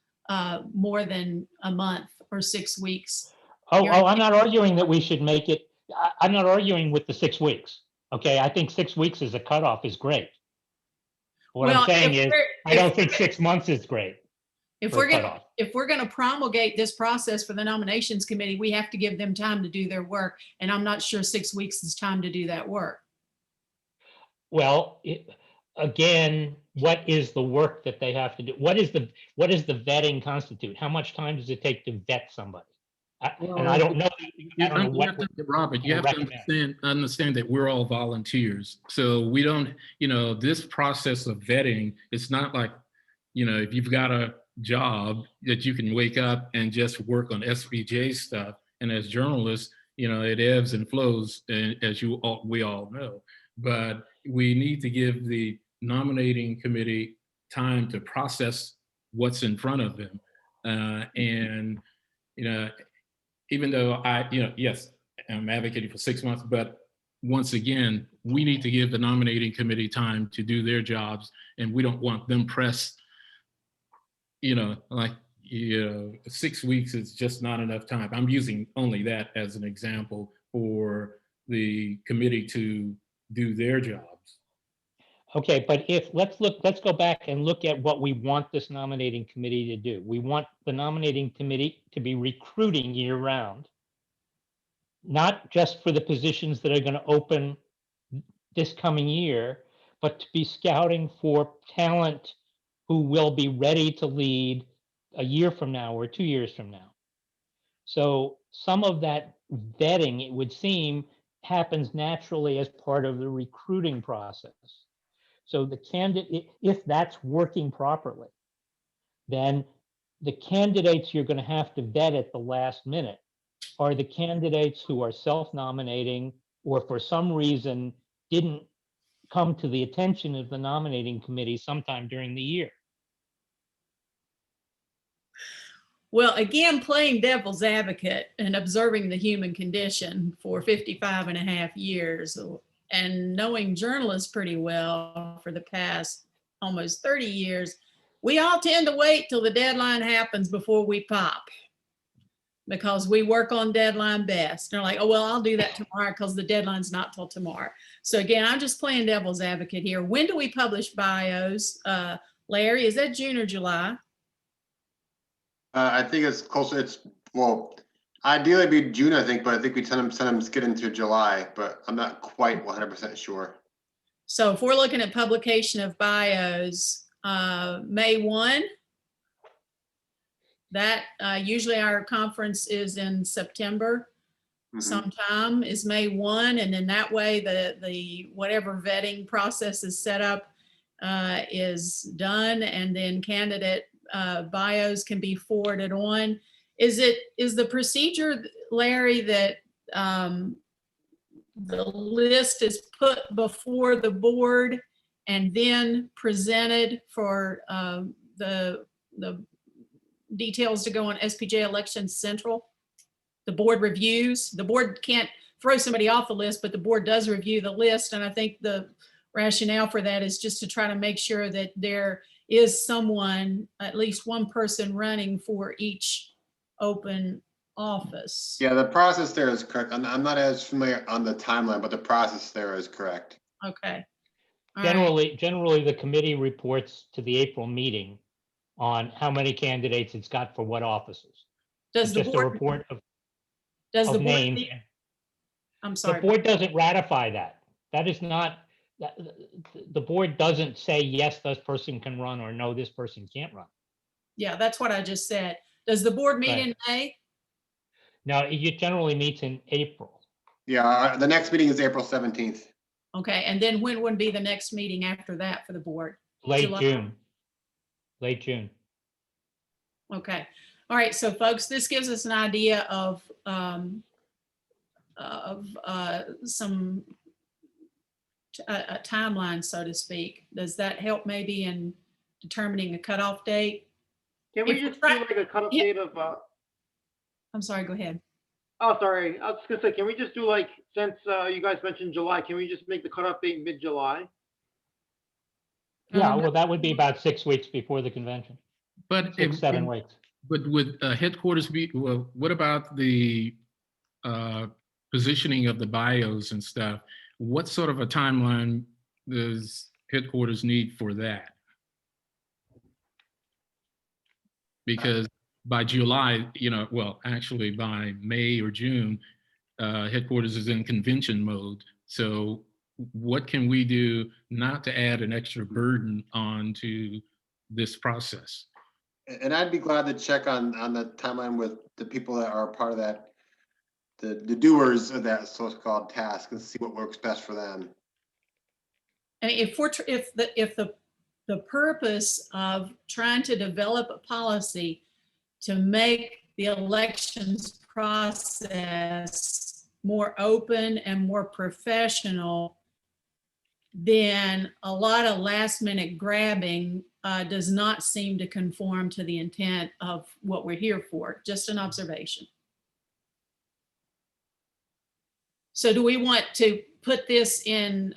more than a month or 6 weeks? I'm not arguing that we should make it. I'm not arguing with the 6 weeks. Okay, I think 6 weeks as a cutoff is great. What I'm saying is, I don't think 6 months is great. If we're going to promulgate this process for the nominations committee, we have to give them time to do their work. And I'm not sure 6 weeks is time to do that work. Well, again, what is the work that they have to do? What is the vetting constitute? How much time does it take to vet somebody? And I don't know. Robert, you have to understand that we're all volunteers. So we don't, this process of vetting, it's not like, if you've got a job that you can wake up and just work on SPJ stuff. And as journalists, it ebbs and flows, as we all know. But we need to give the nominating committee time to process what's in front of them. And even though yes, I'm advocating for 6 months, but once again, we need to give the nominating committee time to do their jobs, and we don't want them pressed, like 6 weeks is just not enough time. I'm using only that as an example for the committee to do their jobs. Okay, but let's go back and look at what we want this nominating committee to do. We want the nominating committee to be recruiting year round, not just for the positions that are going to open this coming year, but to be scouting for talent who will be ready to lead a year from now or 2 years from now. So some of that vetting, it would seem, happens naturally as part of the recruiting process. So the candidate, if that's working properly, then the candidates you're going to have to vet at the last minute are the candidates who are self-nominating or for some reason didn't come to the attention of the nominating committee sometime during the year. Well, again, playing devil's advocate and observing the human condition for 55 and a half years and knowing journalists pretty well for the past almost 30 years, we all tend to wait till the deadline happens before we pop because we work on deadline best. They're like, oh, well, I'll do that tomorrow because the deadline's not till tomorrow. So again, I'm just playing devil's advocate here. When do we publish bios? Larry, is that June or July? I think it's closer. Well, ideally it'd be June, I think, but I think we send them skid into July, but I'm not quite 100% sure. So if we're looking at publication of bios, May 1, that usually our conference is in September. Sometime is May 1, and then that way the whatever vetting process is set up is done, and then candidate bios can be forwarded on. Is the procedure, Larry, that the list is put before the board and then presented for the details to go on SPJ Elections Central? The board reviews. The board can't throw somebody off the list, but the board does review the list. And I think the rationale for that is just to try to make sure that there is someone, at least one person running for each open office. Yeah, the process there is correct. I'm not as familiar on the timeline, but the process there is correct. Okay. All right. Generally, the committee reports to the April meeting on how many candidates it's got for what offices. Does It's the just board, a report of does the board, names. I'm The sorry. board doesn't ratify that. That is not, the board doesn't say, yes, this person can run, or no, this person can't run. Yeah, that's what I just said. Does the board meet Right. in May? No, it generally meets in April. Yeah, the next meeting is April 17th. Okay, and then when would be the next meeting after that for the board? Late July? June. Late June. Okay. All right, so folks, this gives us an idea of some a timeline, so to speak. Does that help maybe in determining a cutoff date? Can we If we're just do trying- like a cutoff Yeah. date of, I'm sorry, go ahead. oh, sorry, I was just gonna say, can we just do like, since you guys mentioned July, can we just make the cutoff date mid-July? Yeah, well, that would be about 6 weeks before the convention. But 6, 7 weeks. But would headquarters be, well, what about the positioning of the bios and stuff? What sort of a timeline does headquarters need for that? Because by July, well, actually by May or June, headquarters is in convention mode. So what can we do not to add an extra burden onto this process? And I'd be glad to check on the timeline with the people that are part of that, the doers of that so-called task, and see what works best for them. And if the purpose of trying to develop a policy to make the elections process more open and more professional, then a lot of last minute grabbing does not seem to conform to the intent of what we're here for. Just an observation. So do we want to put this in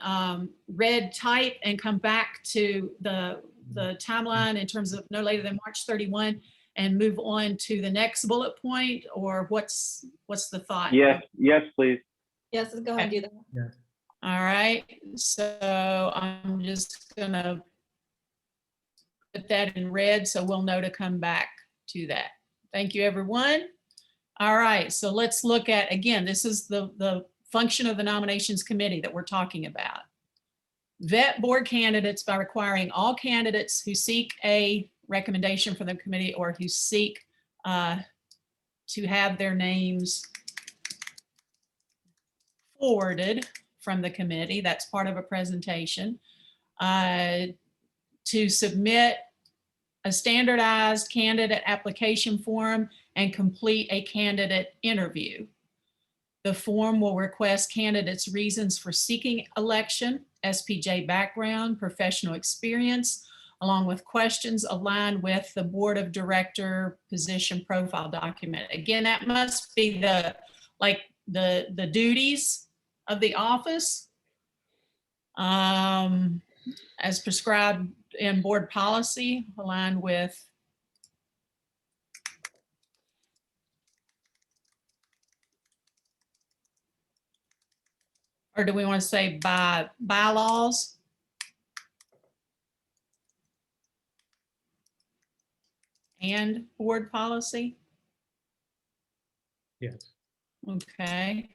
red type and come back to the timeline in terms of no later than March 31 and move on to the next bullet point, or what's the thought? Yes, yes, please. Yes, let's go ahead and do that. All right, so I'm just gonna put that in red so we'll know to come back to that. Thank you, everyone. All right, so let's look at, again, this is the function of the nominations committee that we're talking about. Vet board candidates by requiring all candidates who seek a recommendation from the committee or who seek to have their names forwarded from the committee, that's part of a presentation, to submit a standardized candidate application form and complete a candidate interview. The form will request candidates' reasons for seeking election, SPJ background, professional experience, along with questions aligned with the board of director position profile document. Again, that must be the duties of the office as prescribed in board policy, aligned with or do we want to say by bylaws? And board policy? Yes. Okay.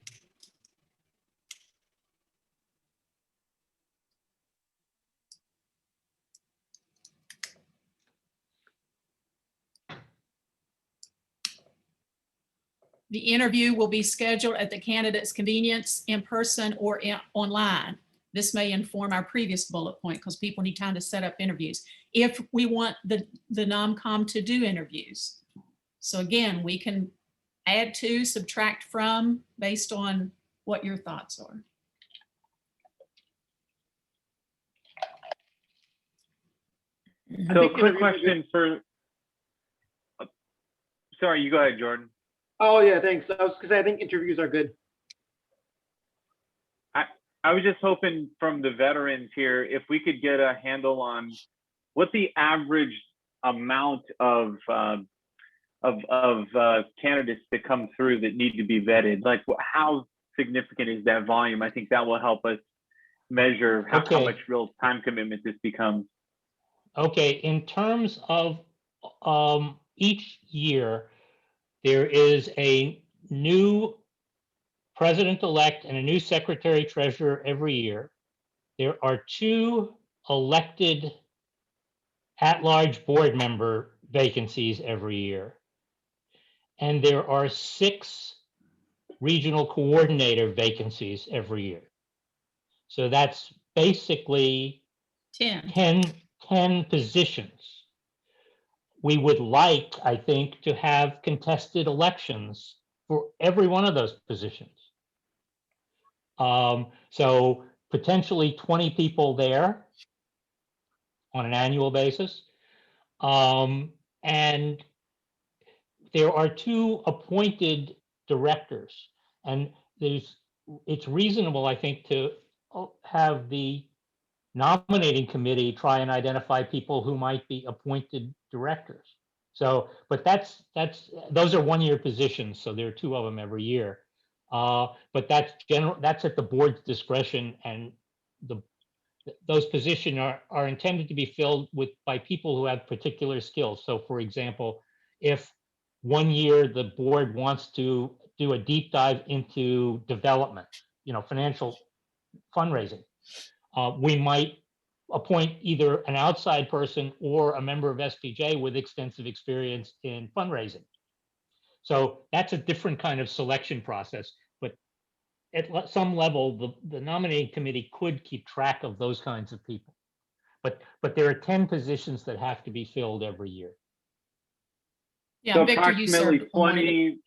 The interview will be scheduled at the candidate's convenience in person or online. This may inform our previous bullet point because people need time to set up interviews if we want the NomCom to do interviews. So again, we can add to, subtract from based on what your thoughts are. So quick question for, sorry, you go ahead, Jordan. Oh, yeah, thanks. I was because I think interviews are good. I was just hoping from the veterans here, if we could get a handle on what the average amount of candidates that come through that need to be vetted. Like, how significant is that volume? I think that will help us measure how much real time commitment this becomes. Okay, in terms of each year, there is a new president-elect and a new secretary-treasurer every year. There are 2 elected at-large board member vacancies every year. And there are 6 regional coordinator vacancies every year. So that's basically 10 positions. We would like, I think, to have contested elections for every one of those positions. So potentially 20 people there on an annual basis. And there are 2 appointed directors, and it's reasonable, I think, to have the nominating committee try and identify people who might be appointed directors. So, but those are one-year positions, so there are 2 of them every year. But that's at the board's discretion, and those positions are intended to be filled by people who have particular skills. So, for example, if one year the board wants to do a deep dive into development, financial fundraising, we might appoint either an outside person or a member of SPJ with extensive experience in fundraising. So that's a different kind of selection process, but at some level, the nominating committee could keep track of those kinds of people. But there are 10 positions that have to be filled every year. Yeah, so Victor, approximately 20.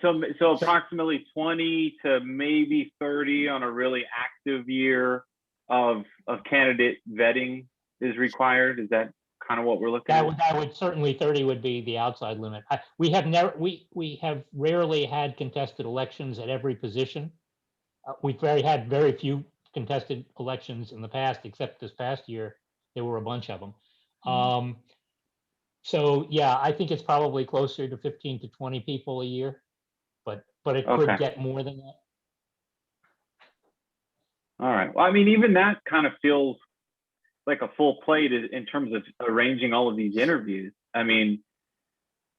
So approximately 20 to maybe 30 on a really active year of candidate vetting is required. Is that kind of what we're looking at? That would certainly 30 would be the outside limit. We have rarely had contested elections at every position. We've had very few contested elections in the past, except this past year there were a bunch of them. So, yeah, I think it's probably closer to 15 to 20 people a year, but it Okay. could get more than that. All right. Well, I mean, even that kind of feels like a full plate in terms of arranging all of these interviews. I mean,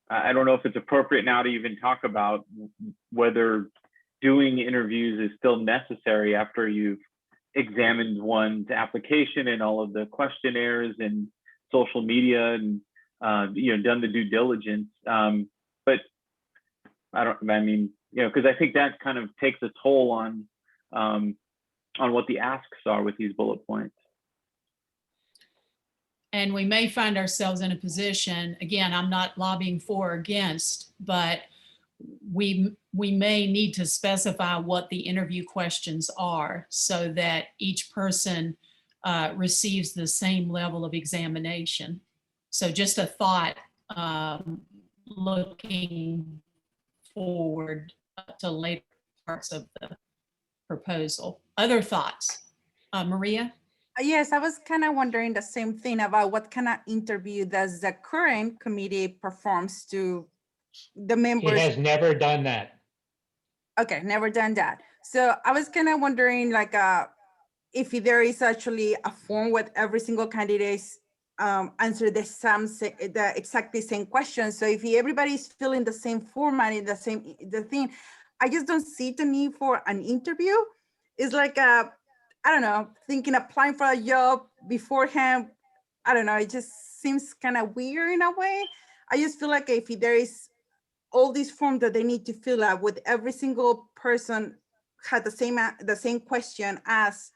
I don't know if it's appropriate now to even talk about whether doing interviews is still necessary after you've examined one's application and all of the questionnaires and social media and done the due diligence. But I mean, because I think that kind of takes a toll on what the asks are with these bullet points. And we may find ourselves in a position, again, I'm not lobbying for or against, but we may need to specify what the interview questions are so that each person receives the same level of examination. So just a thought, looking forward to later parts of the proposal. Other thoughts? Maria? Yes, I was kind of wondering the same thing about what kind of interview does the current committee performs to the It members. has never done that. Okay, never done that. So I was kind of wondering, like, if there is actually a form with every single candidate answer the exactly same question. So if everybody's filling the same format in the thing, I just don't see the need for an interview. It's like I don't know, thinking applying for a job beforehand. I don't know. It just seems kind of weird in a way. I just feel like if there is all these forms that they need to fill out with every single person had the same question asked,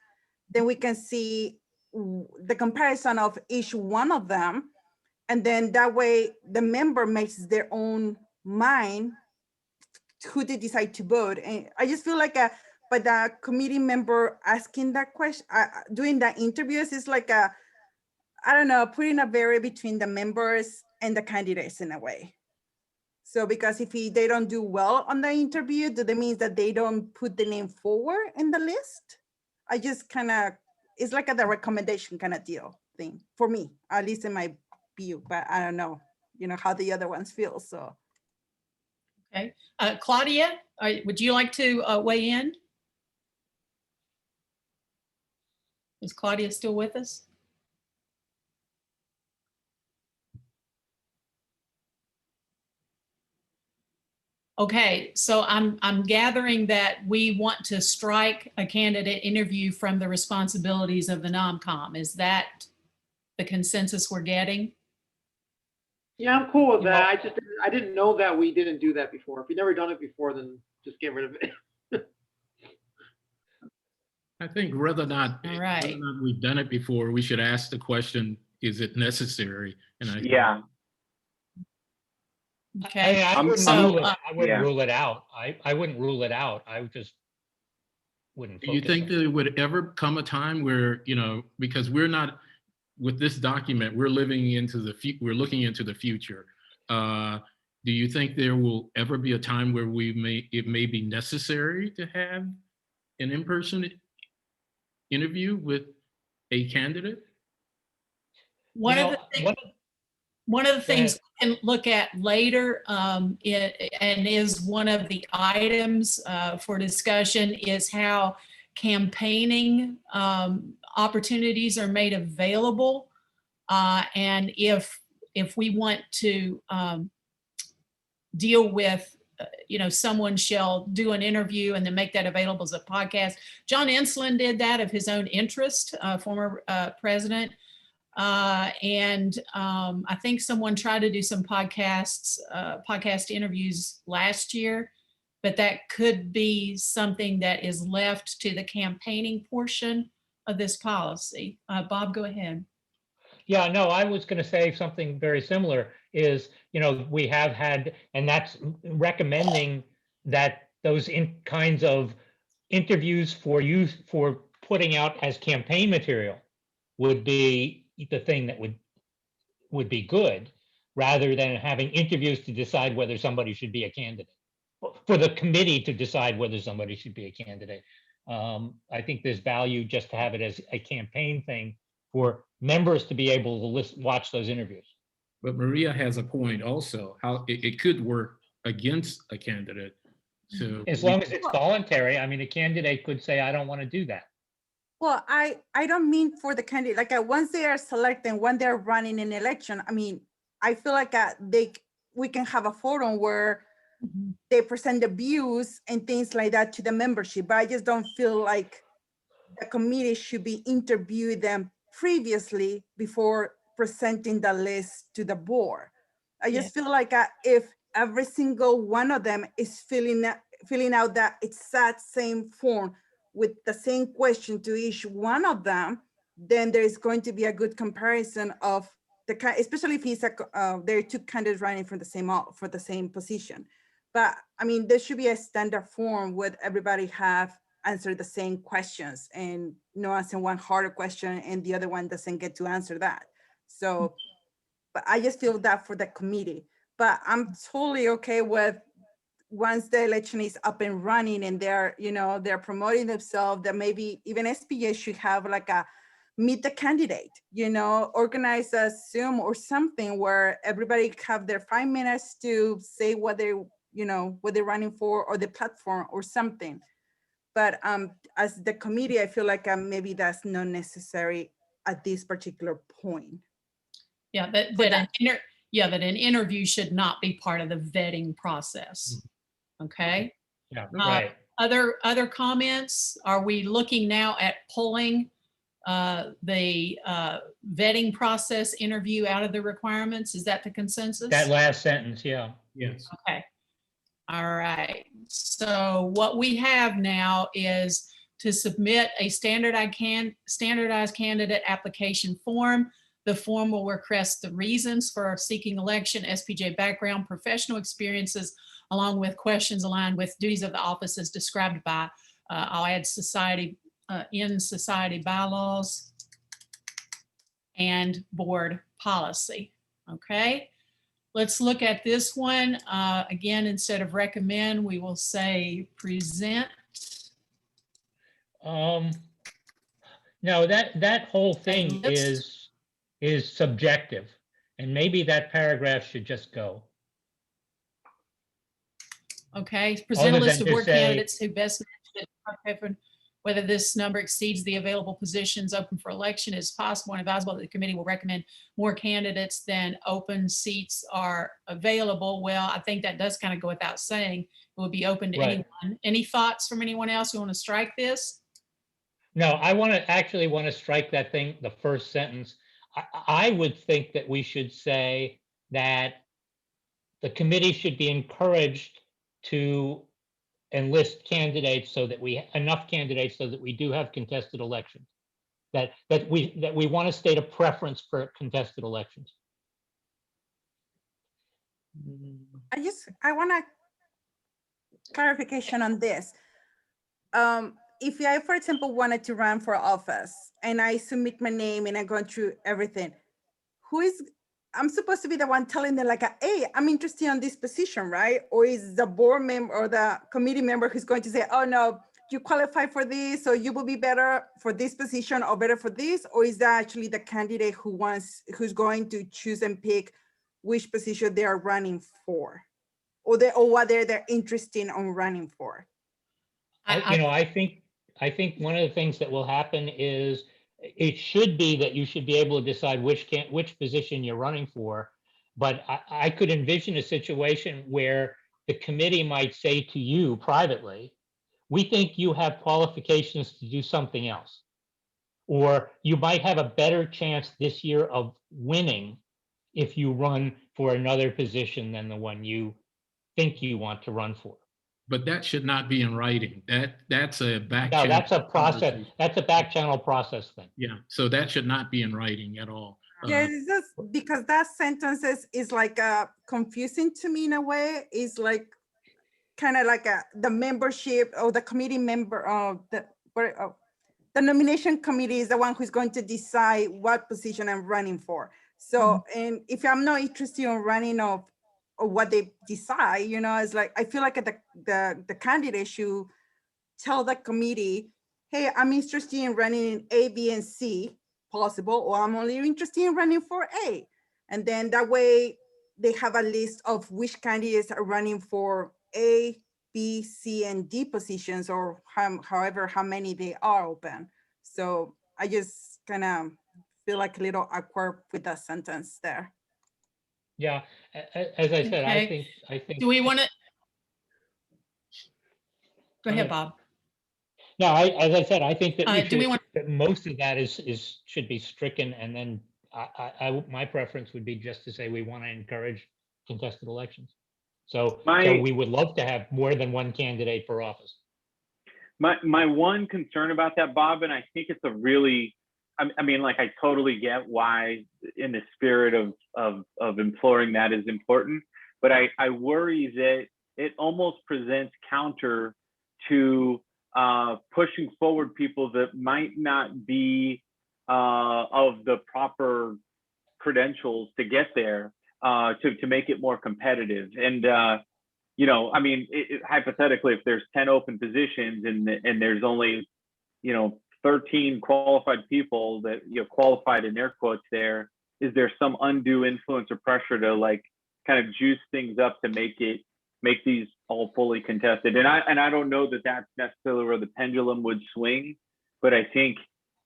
then we can see the comparison of each one of them. And then that way the member makes their own mind who they decide to vote. And I just feel like but the committee member asking that question, doing the interviews is like I don't know, putting a barrier between the members and the candidates in a way. So because if they don't do well on the interview, do that means that they don't put the name forward in the list? I just kind of, it's like the recommendation kind of deal thing for me, at least in my view, but I don't know, how the other ones feel, so. Okay. Claudia, would you like to weigh in? Is Claudia still with us? Okay, so I'm gathering that we want to strike a candidate interview from the responsibilities of the NOMCOM. Is that the consensus we're getting? Yeah, I'm cool with that. I didn't know that we didn't do that before. If you've never done it before, then just get rid of it. I think whether or not we've done it before, we should ask the question, is it necessary? And yeah. Okay. I wouldn't rule it out. I wouldn't rule it out. I just wouldn't. Do you think there would ever come a time where, because we're not, with this document, we're looking into the future. Do you think there will ever be a time where it may be necessary to have an in-person interview with a candidate? One of the things we can look at later and is one of the items for discussion is how campaigning opportunities are made available. And if we want to deal with someone shall do an interview and then make that available as a podcast. John Ensslin did that of his own interest, former president. And I think someone tried to do some podcast interviews last year, but that could be something that is left to the campaigning portion of this policy. Bob, go ahead. Yeah, no, I was going to say something very similar is, we have had, and that's recommending that those kinds of interviews for putting out as campaign material would be the thing that would be good, rather than having interviews to decide whether somebody should be a candidate, for the committee to decide whether somebody should be a candidate. I think there's value just to have it as a campaign thing for members to be able to watch those interviews. But Maria has a point also, how it could work against a candidate. So As long as it's voluntary, I mean, a candidate could say, I don't want to do that. Well, I don't mean for the candidate, like once they are selected, when they're running an election, I mean, I feel like we can have a forum where they present the views and things like that to the membership, but I just don't feel like the committee should be interviewing them previously before presenting the list to the board. I just feel like if every single one of them is filling out that exact same form with the same question to each one of them, then there is going to be a good comparison of especially if there are two candidates running for the same position. But I mean, there should be a standard form where everybody have answered the same questions and no answering one harder question and the other one doesn't get to answer that. So, but I just feel that for the committee. But I'm totally okay with once the election is up and running and they're promoting themselves, that maybe even SPJ should have like a meet the candidate, organize a Zoom or something where everybody have their 5 minutes to say what what they're running for or the platform or something. But as the committee, I feel like maybe that's not necessary at this particular point. Yeah, that an interview should not be part of the vetting process. Okay. Yeah, right. Other comments? Are we looking now at pulling the vetting process interview out of the requirements? Is that the consensus? That last sentence, yeah. yes. Okay. All right. So what we have now is to submit a standardized candidate application form. The form will request the reasons for seeking election, SPJ background, professional experiences, along with questions aligned with duties of the office as described by, I'll add society bylaws and board policy. Okay. Let's look at this one. Again, instead of recommend, we will say present. No, that whole thing is subjective, and maybe that paragraph should just go. Okay, present a Other list than of to board say- candidates who best fit, whether this number exceeds the available positions open for election is possible and advisable that the committee will recommend more candidates than open seats are available. Well, I think that does kind of go without saying. It will be open to Right. anyone. Any thoughts from anyone else who want to strike this? No, I want to strike that thing, the first sentence. I would think that we should say that the committee should be encouraged to enlist candidates so that enough candidates so that we do have contested elections. That we want to state a preference for contested elections. I want a clarification on this. If I, for example, wanted to run for office and I submit my name and I go through everything, I'm supposed to be the one telling them like, hey, I'm interested in this position, right? Or is the board member or the committee member who's going to say, oh no, you qualify for this, so you will be better for this position or better for this? Or is that actually the candidate who's going to choose and pick which position they are running for? Or what they're interested in running for? I think one of the things that will happen is it should be that you should be able to decide which position you're running for. But I could envision a situation where the committee might say to you privately, we think you have qualifications to do something else. Or you might have a better chance this year of winning if you run for another position than the one you think you want to run for. But that should not be in writing. That's a back. No, that's a process. That's a back channel process thing. Yeah, so that should not be in writing at all. Yeah, it's just because that sentence is like confusing to me in a way. It's like kind of like the membership or the committee member of the nomination committee is the one who's going to decide what position I'm running for. So, and if I'm not interested in running or what they decide, it's like, I feel like the candidate should tell the committee, hey, I'm interested in running in A, B, and C possible, or I'm only interested in running for A. And then that way they have a list of which candidates are running for A, B, C, and D positions, or however, how many they are open. So I just kind of feel like a little awkward with that sentence there. Yeah, as I said, Okay. I think. Do we want to? Go Go ahead, ahead. Bob. No, as I said, I think that Do we want? that most of that should be stricken, and then my preference would be just to say we want to encourage contested elections. So we would love to have more than one candidate for office. My one concern about that, Bob, and I think it's a really, I mean, like, I totally get why, in the spirit of imploring that, is important, but I worry that it almost presents counter to pushing forward people that might not be of the proper credentials to get there, to make it more competitive. And you know, I mean, hypothetically, if there's 10 open positions and there's only, you know, 13 qualified people that, you know, qualified in air quotes there, is there some undue influence or pressure to, like, kind of juice things up to make these all fully contested? And I don't know that that's necessarily where the pendulum would swing, but I think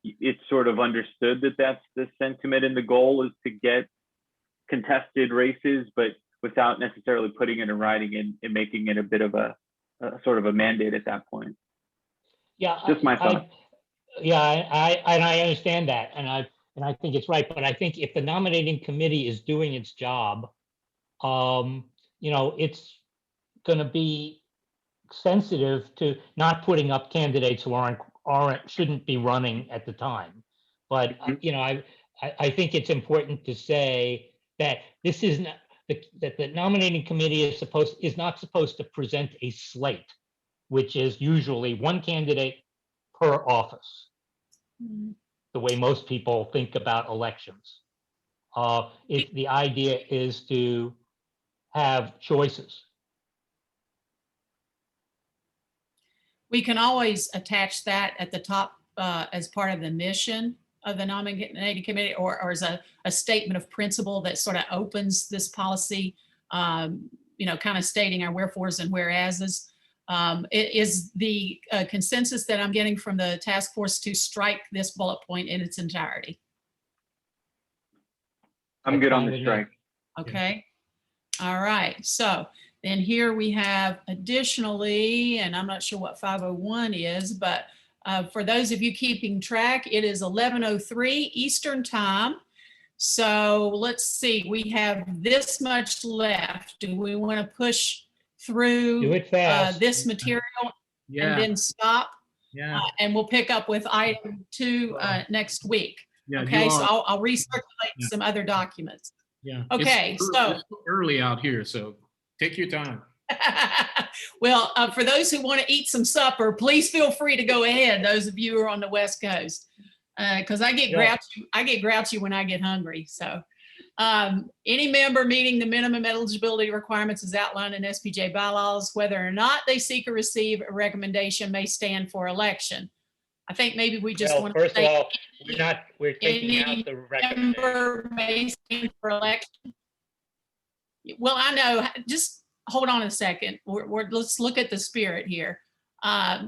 it's sort of understood that that's the sentiment, and the goal is to get contested races, but without necessarily putting it in writing and making it a bit of a sort of a mandate at that point. Yeah, just my thought. I understand that, and I think it's right. But I think if the nominating committee is doing its job, you know, it's going to be sensitive to not putting up candidates who shouldn't be running at the time. But you know, I think it's important to say that this is not that the nominating committee is not supposed to present a slate, which is usually one candidate per office, the way most people think about elections. If the idea is to have choices. We can always attach that at the top as part of the mission of the nominating committee, or as a statement of principle that sort of opens this policy, you know, kind of stating our wherefores and whereases. It is the consensus that I'm getting from the task force to strike this bullet point in its entirety. I'm good on the strike. Okay. All right. So then here we have additionally, and I'm not sure what 501 is, but for those of you keeping track, it is 11:03 Eastern time. So let's see, we have this much left. Do we want to push through Do it fast. This material and then stop? Yeah. And we'll pick up with item 2 next week. Yeah, okay, so I'll recirculate some other documents. Yeah. Okay, it's early out here, so take your time. Well, for those who want to eat some supper, please feel free to go ahead. Those of you who are on the West Coast, because I get grouchy when I get hungry. So, any member meeting the minimum eligibility requirements as outlined in SPJ bylaws, whether or not they seek or receive a recommendation, may stand for election. I think maybe we just want to first say of all, we're taking out the recommendation. member may stand for election. Well, I know. Just hold on a second. Let's look at the spirit here.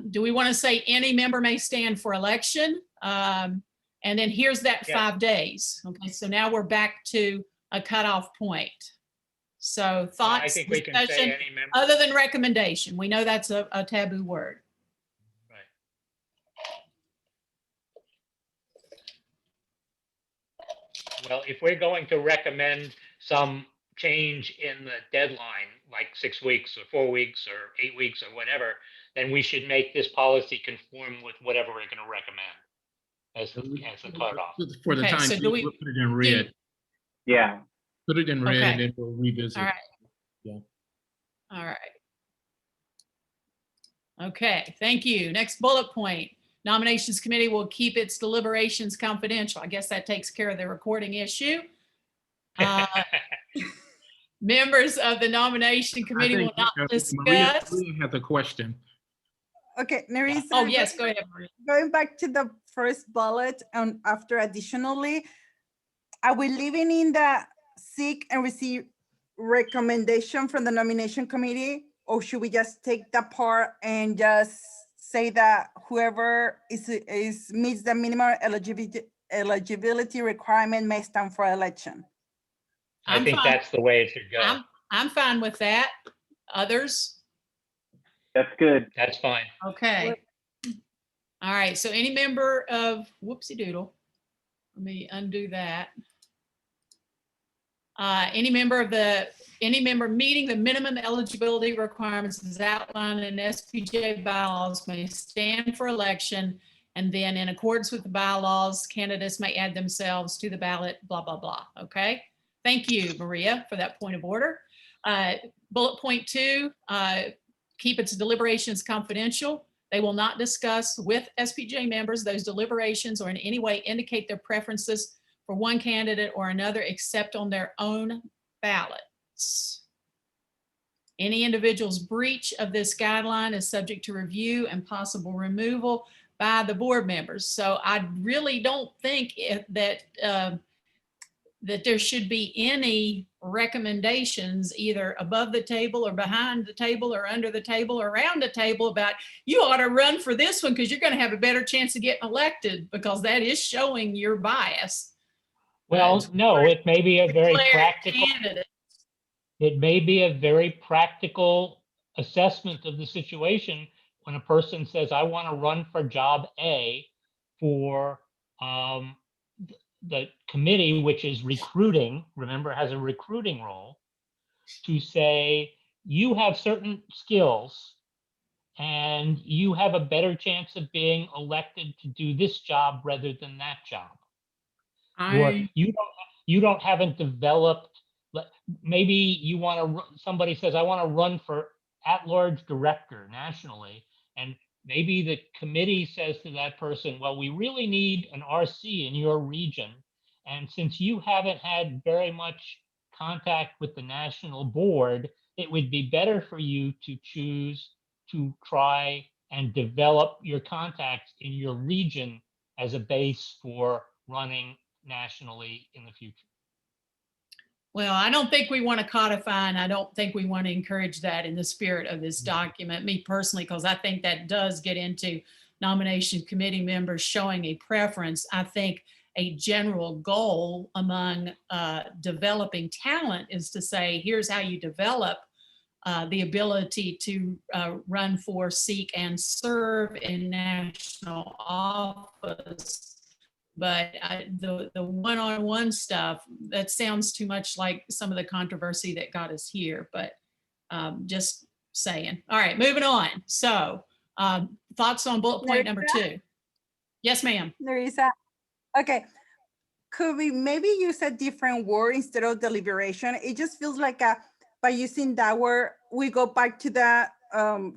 Do we want to say any member may stand for election? And then here's that 5 days. Okay, so now we're back to a cutoff point. So thoughts, I think we can say any member. other than recommendation. We know that's a taboo word. Right. Well, if we're going to recommend some change in the deadline, like 6 weeks or 4 weeks or 8 weeks or whatever, then we should make this policy conform with whatever we're going to recommend as the cutoff. For the time, so do we we'll put it in red. Yeah. Put it in red, Okay. and then we'll revisit. All right. Yeah. All right. Okay, thank you. Next bullet point. Nominations committee will keep its deliberations confidential. I guess that takes care of the recording issue. Members of the nomination committee will not discuss. Maria has a question. Okay, Nerissa. Oh, yes, go ahead, Maria. Going back to the first bullet and after additionally, are we leaving in the seek and receive recommendation from the nomination committee? Or should we just take that part and just say that whoever is meets the minimum eligibility requirement may stand for election? I I'm think fine. that's the way it should go. I'm fine with that. Others? That's good. That's fine. Okay. All right, so any member of, whoopsie doodle, let me undo that. Any member meeting the minimum eligibility requirements as outlined in SPJ bylaws may stand for election, and then in accordance with the bylaws, candidates may add themselves to the ballot, blah, blah, blah, okay? Thank you, Maria, for that point of order. Bullet point 2, keep its deliberations confidential. They will not discuss with SPJ members those deliberations or in any way indicate their preferences for one candidate or another except on their own ballots. Any individual's breach of this guideline is subject to review and possible removal by the board members. So I really don't think that there should be any recommendations either above the table or behind the table or under the table or around the table about you ought to run for this one because you're going to have a better chance of getting elected, because that is showing your bias. Well, no, it may be a very Declare practical, candidate. it may be a very practical assessment of the situation when a person says, I want to run for job A for the committee, which is recruiting, remember, has a recruiting role, to say, you have certain skills and you have a better chance of being elected to do this job rather than that job. Or you haven't developed, maybe you want to, somebody says, I want to run for at-large director nationally, and maybe the committee says to that person, well, we really need an RC in your region. And since you haven't had very much contact with the national board, it would be better for you to choose to try and develop your contacts in your region as a base for running nationally in the future. Well, I don't think we want to codify, and I don't think we want to encourage that in the spirit of this document, me personally, because I think that does get into nomination committee members showing a preference. I think a general goal among developing talent is to say, here's how you develop the ability to run for, seek, and serve in national office. But the one-on-one stuff, that sounds too much like some of the controversy that got us here, but just saying. All right, moving on. So thoughts on bullet point number 2? Yes, ma'am. Larissa, okay. Could we maybe use a different word instead of deliberation? It just feels like by using that word, we go back to the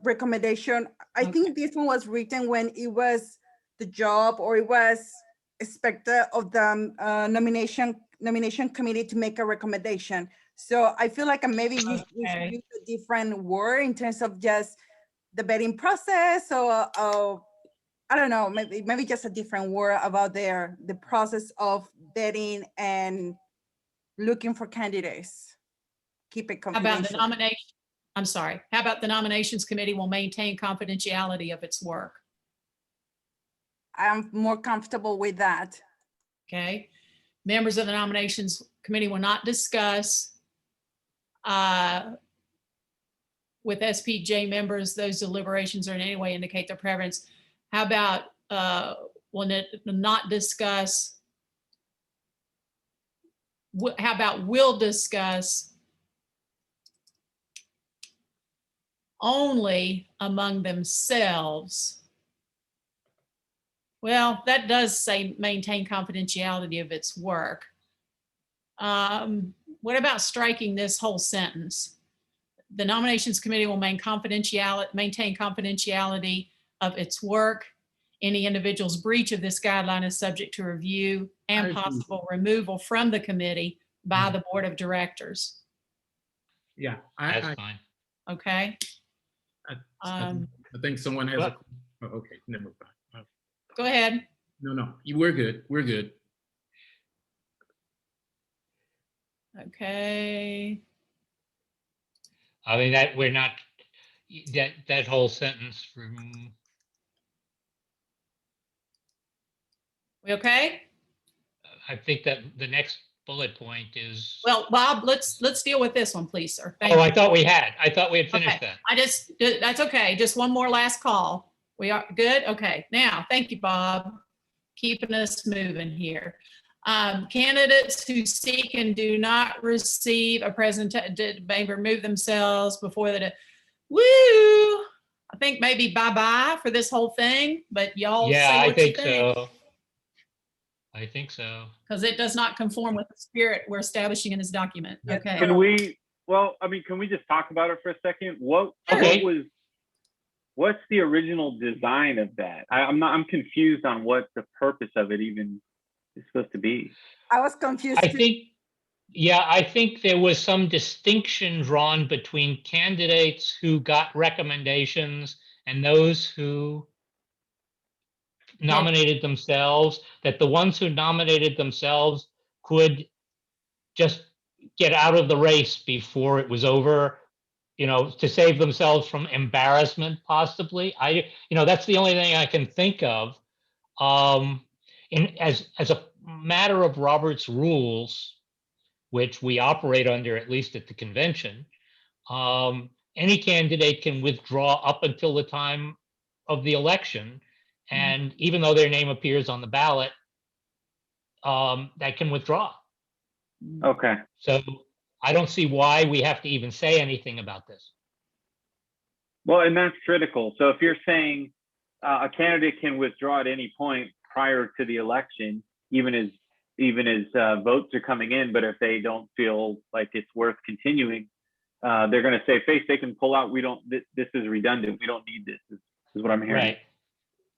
recommendation. I think this one was written when it was the job, or it was expected of the nomination committee to make a recommendation. So I feel like maybe you should use a different word in terms of just the vetting process, or I don't know, maybe just a different word about the process of vetting and looking for candidates. Keep it How about the confidential. nomination? I'm sorry. How about the nominations committee will maintain confidentiality of its work? I'm more comfortable with that. Okay. Members of the nominations committee will not discuss with SPJ members those deliberations or in any way indicate their preference. How about will not discuss? How about will discuss only among themselves? Well, that does say maintain confidentiality of its work. What about striking this whole sentence? The nominations committee will maintain confidentiality of its work. Any individual's breach of this guideline is subject to review and possible removal from the committee by the board of directors. Yeah, That's fine. Okay. I think someone has a, oh, okay, never mind. Go ahead. No, we're good. We're good. Okay. I mean, that we're not, that whole sentence from, We okay? I think that the next bullet point is, Well, Bob, let's deal with this one, please, sir. Thank oh, you. I thought we had finished Okay, that. that's okay. Just one more last call. We are good? Okay. Now, thank you, Bob. Keeping us moving here. Candidates who seek and do not receive a presentation may remove themselves before the, woo! I think maybe bye-bye for this whole thing, but y'all Yeah, say I what you think think. so. I think so. Because it does not conform with the spirit we're establishing in this document. Okay. Can we, well, I mean, can we just talk about it for a second? What Okay. what's the original design of that? I'm confused on what the purpose of it even is supposed to be. I was confused I too. think there was some distinction drawn between candidates who got recommendations and those who nominated themselves, that the ones who nominated themselves could just get out of the race before it was over, to save themselves from embarrassment, possibly. That's the only thing I can think of. As a matter of Robert's rules, which we operate under, at least at the convention, any candidate can withdraw up until the time of the election. And even though their name appears on the ballot, that can withdraw. Okay. So I don't see why we have to even say anything about this. Well, and that's critical. So if you're saying a candidate can withdraw at any point prior to the election, even as votes are coming in, but if they don't feel like it's worth continuing, they're going to say, "Face, they can pull out. We don't. This is redundant. We don't need this." Is what I'm hearing. Right.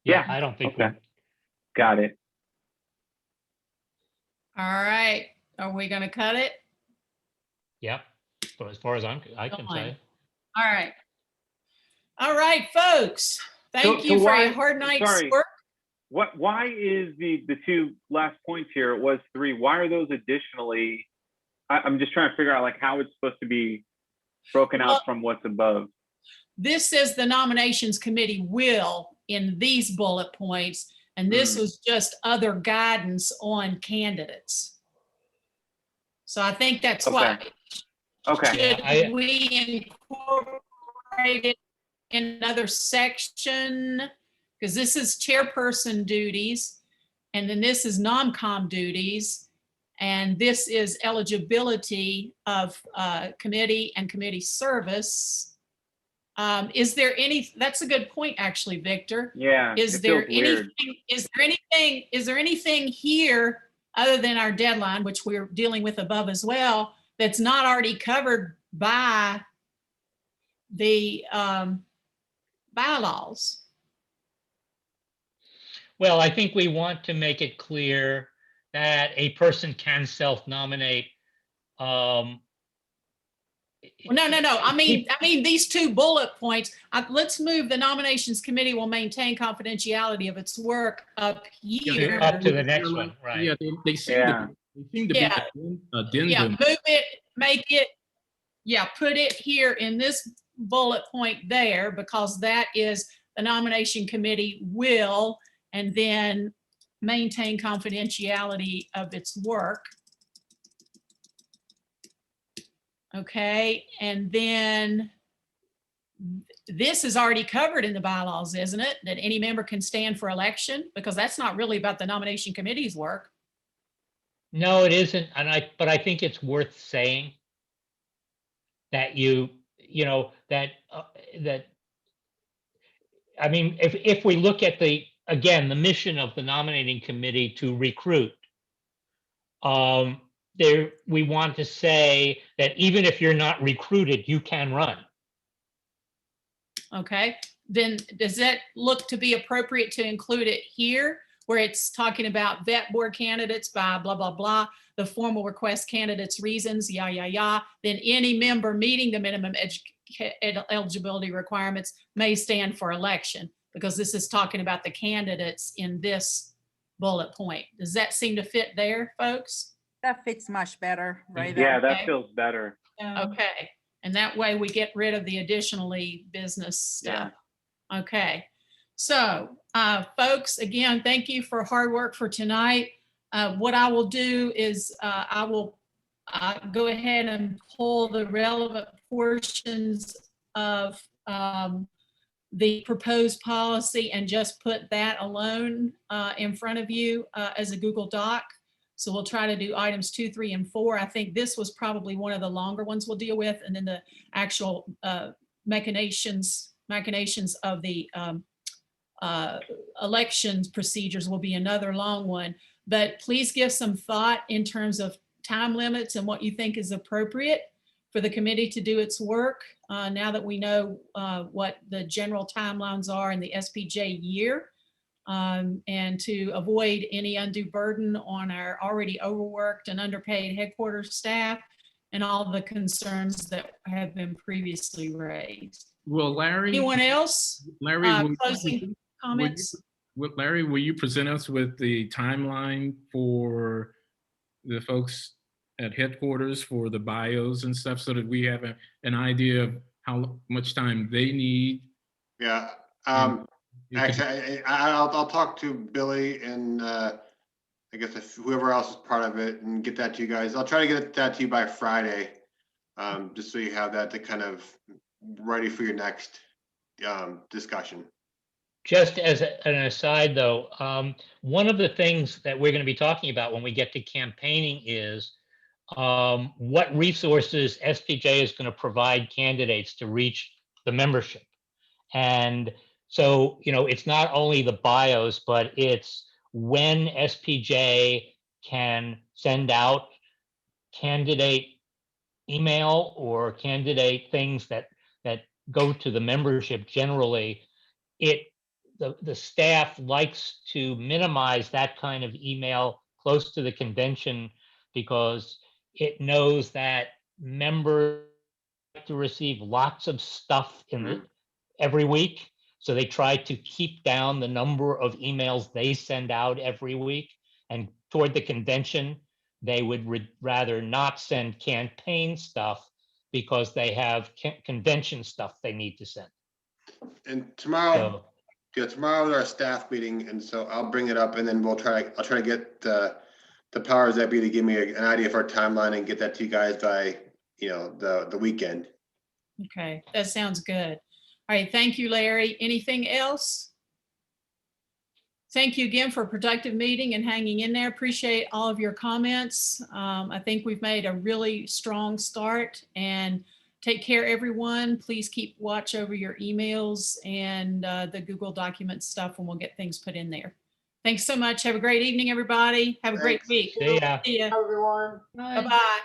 Yeah. I don't think. Okay. Got it. All right. Are we going to cut it? Yep. But as far as I can Fine. say. All right. All right, folks. Thank you for a hard night's work. Why is the two last points here? It was 3. Why are those additionally? I'm just trying to figure out like how it's supposed to be broken out from what's above. This says the nominations committee will in these bullet points, and this was just other guidance on candidates. So I think that's why. Okay. Should we incorporate it in another section? Because this is chairperson duties, and then this is non-com duties, and this is eligibility of committee and committee service. Is there any? That's a good point, actually, Victor. Yeah. Is there anything here other than our deadline, which we're dealing with above as well, that's not already covered by the bylaws? Well, I think we want to make it clear that a person can self-nominate. No. I mean these 2 bullet points. Let's move the nominations committee will maintain confidentiality of its work up here. Up to the next one, right? Yeah, they seem to be addendum. Yeah, move it, make it. Yeah, put it here in this bullet point there, because that is the nomination committee will, and then maintain confidentiality of its work. Okay, and then this is already covered in the bylaws, isn't it? That any member can stand for election, because that's not really about the nomination committee's work. No, it isn't. But I think it's worth saying that I mean, if we look at the mission of the nominating committee to recruit, we want to say that even if you're not recruited, you can run. Okay, then does that look to be appropriate to include it here, where it's talking about vet board candidates by blah, blah, blah, the formal request candidates' reasons, then any member meeting the minimum eligibility requirements may stand for election, because this is talking about the candidates in this bullet point. Does that seem to fit there, folks? That fits much better, right? Yeah, there. that Okay. feels better. Okay, and that way we get rid of the additionally business stuff. Okay, so folks, again, thank you for hard work for tonight. What I will do is I will go ahead and pull the relevant portions of the proposed policy and just put that alone in front of you as a Google Doc. So we'll try to do items 2, 3, and 4. I think this was probably one of the longer ones we'll deal with, and then the actual machinations of the elections procedures will be another long one. But please give some thought in terms of time limits and what you think is appropriate for the committee to do its work. Now that we know what the general timelines are in the SPJ year. And to avoid any undue burden on our already overworked and underpaid headquarters staff and all the concerns that have been previously raised. Well, Larry. Anyone else? Larry, Closing comments? Larry, will you present us with the timeline for the folks at headquarters for the bios and stuff so that we have an idea of how much time they need? Yeah. Actually, I'll talk to Billy and I guess if whoever else is part of it and get that to you guys. I'll try to get that to you by Friday, just so you have that to kind of ready for your next discussion. Just as an aside, though, one of the things that we're going to be talking about when we get to campaigning is what resources SPJ is going to provide candidates to reach the membership. And so, it's not only the bios, but it's when SPJ can send out candidate email or candidate things that go to the membership generally. The staff likes to minimize that kind of email close to the convention because it knows that members like to receive lots of stuff every week. So they try to keep down the number of emails they send out every week. And toward the convention, they would rather not send campaign stuff because they have convention stuff they need to send. And tomorrow, tomorrow is our staff meeting, and so I'll bring it up, and then I'll try to get the powers that be to give me an idea of our timeline and get that to you guys by the weekend. Okay, that sounds good. All right, thank you, Larry. Anything else? Thank you again for a productive meeting and hanging in there. Appreciate all of your comments. I think we've made a really strong start, and take care, everyone. Please keep watch over your emails and the Google document stuff, and we'll get things put in there. Thanks so much. Have a great evening, everybody. Have a great week. See ya. See ya. Everyone. Bye-bye.